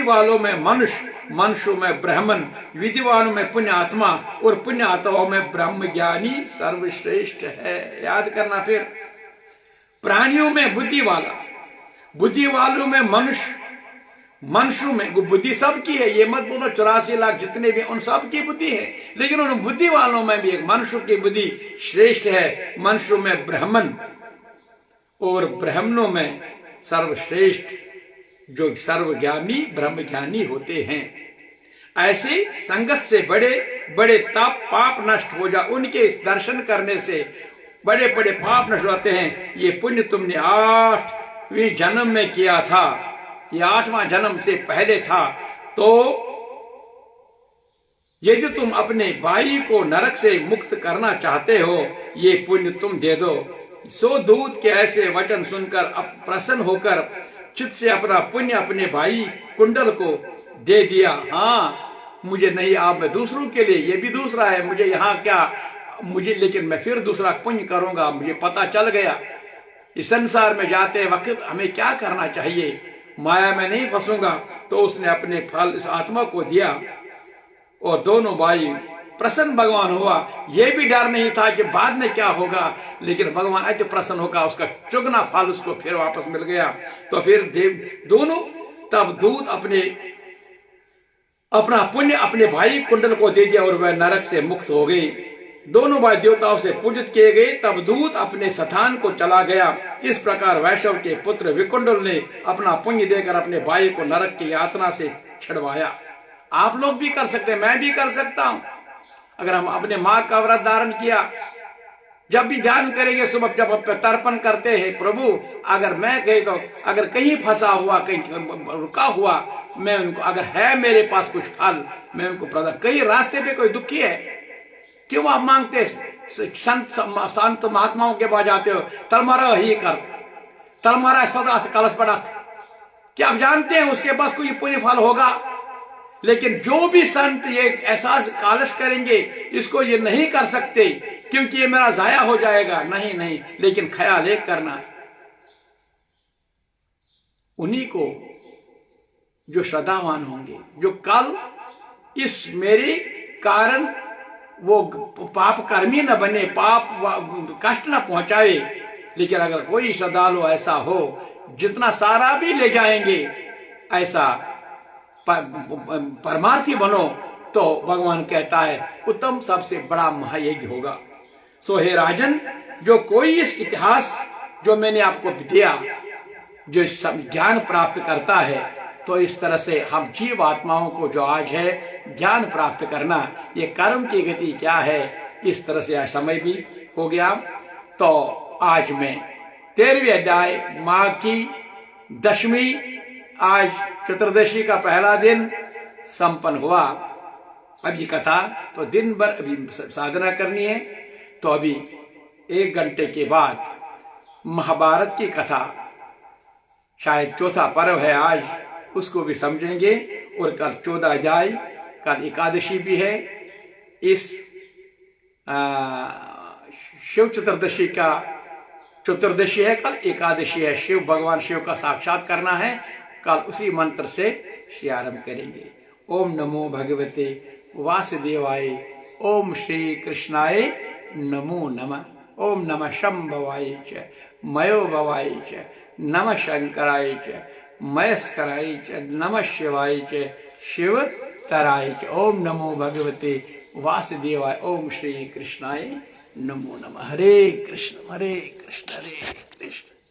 वालों में मनुष्य, मनुष्यों में ब्राह्मण, विद्वानों में पुण्य आत्मा और पुण्य आत्माओं में ब्रह्म ज्ञानी सर्वश्रेष्ठ है। याद करना फिर, प्राणियों में बुद्धि वालों में मनुष्य, मनुष्यों में बुद्धि सबकी है, ये मत बोलो 84 लाख जितने भी उन सब की बुद्धि है, लेकिन उन बुद्धि वालों में भी एक मनुष्य की बुद्धि श्रेष्ठ है। मनुष्यों में ब्राह्मण और ब्राह्मणों में सर्वश्रेष्ठ जो सर्वज्ञानी ब्रह्म ज्ञानी होते हैं। ऐसे संगत से बड़े बड़े पाप नष्ट हो जा, उनके दर्शन करने से बड़े बड़े पाप नष्ट होते हैं। ये पुण्य तुमने 8वें जन्म में किया था, ये 8वां जन्म से पहले था। तो यदि तुम अपने भाई को नरक से मुक्त करना चाहते हो, ये पुण्य तुम दे दो। सो दूत के ऐसे वचन सुनकर प्रसन्न होकर चित्त से अपना पुण्य अपने भाई कुंडल को दे दिया। हाँ, मुझे नहीं, आप मैं दूसरों के लिए, ये भी दूसरा है, मुझे यहाँ क्या, मुझे, लेकिन मैं फिर दूसरा पुण्य करूंगा। मुझे पता चल गया इस संसार में जाते वक्त हमें क्या करना चाहिए, माया में नहीं फंसूंगा। तो उसने अपने फल इस आत्मा को दिया और दोनों भाई प्रसन्न भगवान हुआ। यह भी डर नहीं था कि बाद में क्या होगा, लेकिन भगवान अति प्रसन्न होगा, उसका चुगना फल उसको फिर वापस मिल गया। तो फिर देव दोनों, तब दूत अपना पुण्य अपने भाई कुंडल को दे दिया और वह नरक से मुक्त हो गई। दोनों भाई देवताओं से पूजित किए गए। तब दूत अपने स्थान को चला गया। इस प्रकार वैष्णव के पुत्र विकुंडल ने अपना पुण्य देकर अपने भाई को नरक की यातना से छुड़वाया। आप लोग भी कर सकते हैं, मैं भी कर सकता हूं। अगर हम अपने माँ का व्रत धारण किया, जब भी ध्यान करेंगे, सुबह जब तर्पण करते हैं प्रभु, अगर मैं कहीं तो अगर कहीं फंसा हुआ, कहीं रुका हुआ, मैं उनको, अगर है मेरे पास कुछ फल, मैं उनको प्रदान। कहीं रास्ते पे कोई दुखी है, क्यों आप मांगते? संत महात्माओं के पास जाते हो, तलमारा ही कर, तलमारा सदा कलश पड़ा, क्या आप जानते हैं उसके पास कोई पुण्य फल होगा? लेकिन जो भी संत ये एहसास कालश करेंगे, इसको ये नहीं कर सकते क्योंकि ये मेरा जाया हो जाएगा, नहीं, लेकिन ख्याल एक करना, उन्हीं को जो श्रद्धावान होंगे, जो कल इस मेरे कारण वो पाप कर्मी न बने, पाप कष्ट न पहुंचाए। लेकिन अगर कोई श्रद्धालु ऐसा हो, जितना सारा भी ले जाएंगे, ऐसा परमार्थी बनो, तो भगवान कहता है उत्तम सबसे बड़ा महायज्ञ होगा। सो हे राजन, जो कोई इस इतिहास जो मैंने आपको दिया, जो ज्ञान प्राप्त करता है, तो इस तरह से हम जीव आत्माओं को जो आज है ज्ञान प्राप्त करना, ये कर्म की गति क्या है, इस तरह से आज समय भी हो गया। तो आज मैं 13वें अध्याय माघ की 10वीं, आज चतुर्दशी का पहला दिन संपन्न हुआ। अभी कथा तो दिन भर अभी साधना करनी है, तो अभी 1 घंटे के बाद महाभारत की कथा, शायद चौथा पर्व है आज, उसको भी समझेंगे। और कल 14 अध्याय, कल एकादशी भी है। इस शिव चतुर्दशी का चतुर्दशी है, कल एकादशी है, शिव भगवान शिव का साक्षात करना है। कल उसी मंत्र से आरंभ करेंगे। ओम नमो भगवते वासुदेवाय, ओम श्री कृष्णाय नमो नमः, ओम नमः शंभवाय च मयो भवाय च, नमः शंकराय च मयस्कराय च, नमः शिवाय च शिवतराय च। ओम नमो भगवते वासुदेवाय, ओम श्री कृष्णाय नमो नमः। हरे कृष्ण हरे कृष्ण हरे कृष्ण।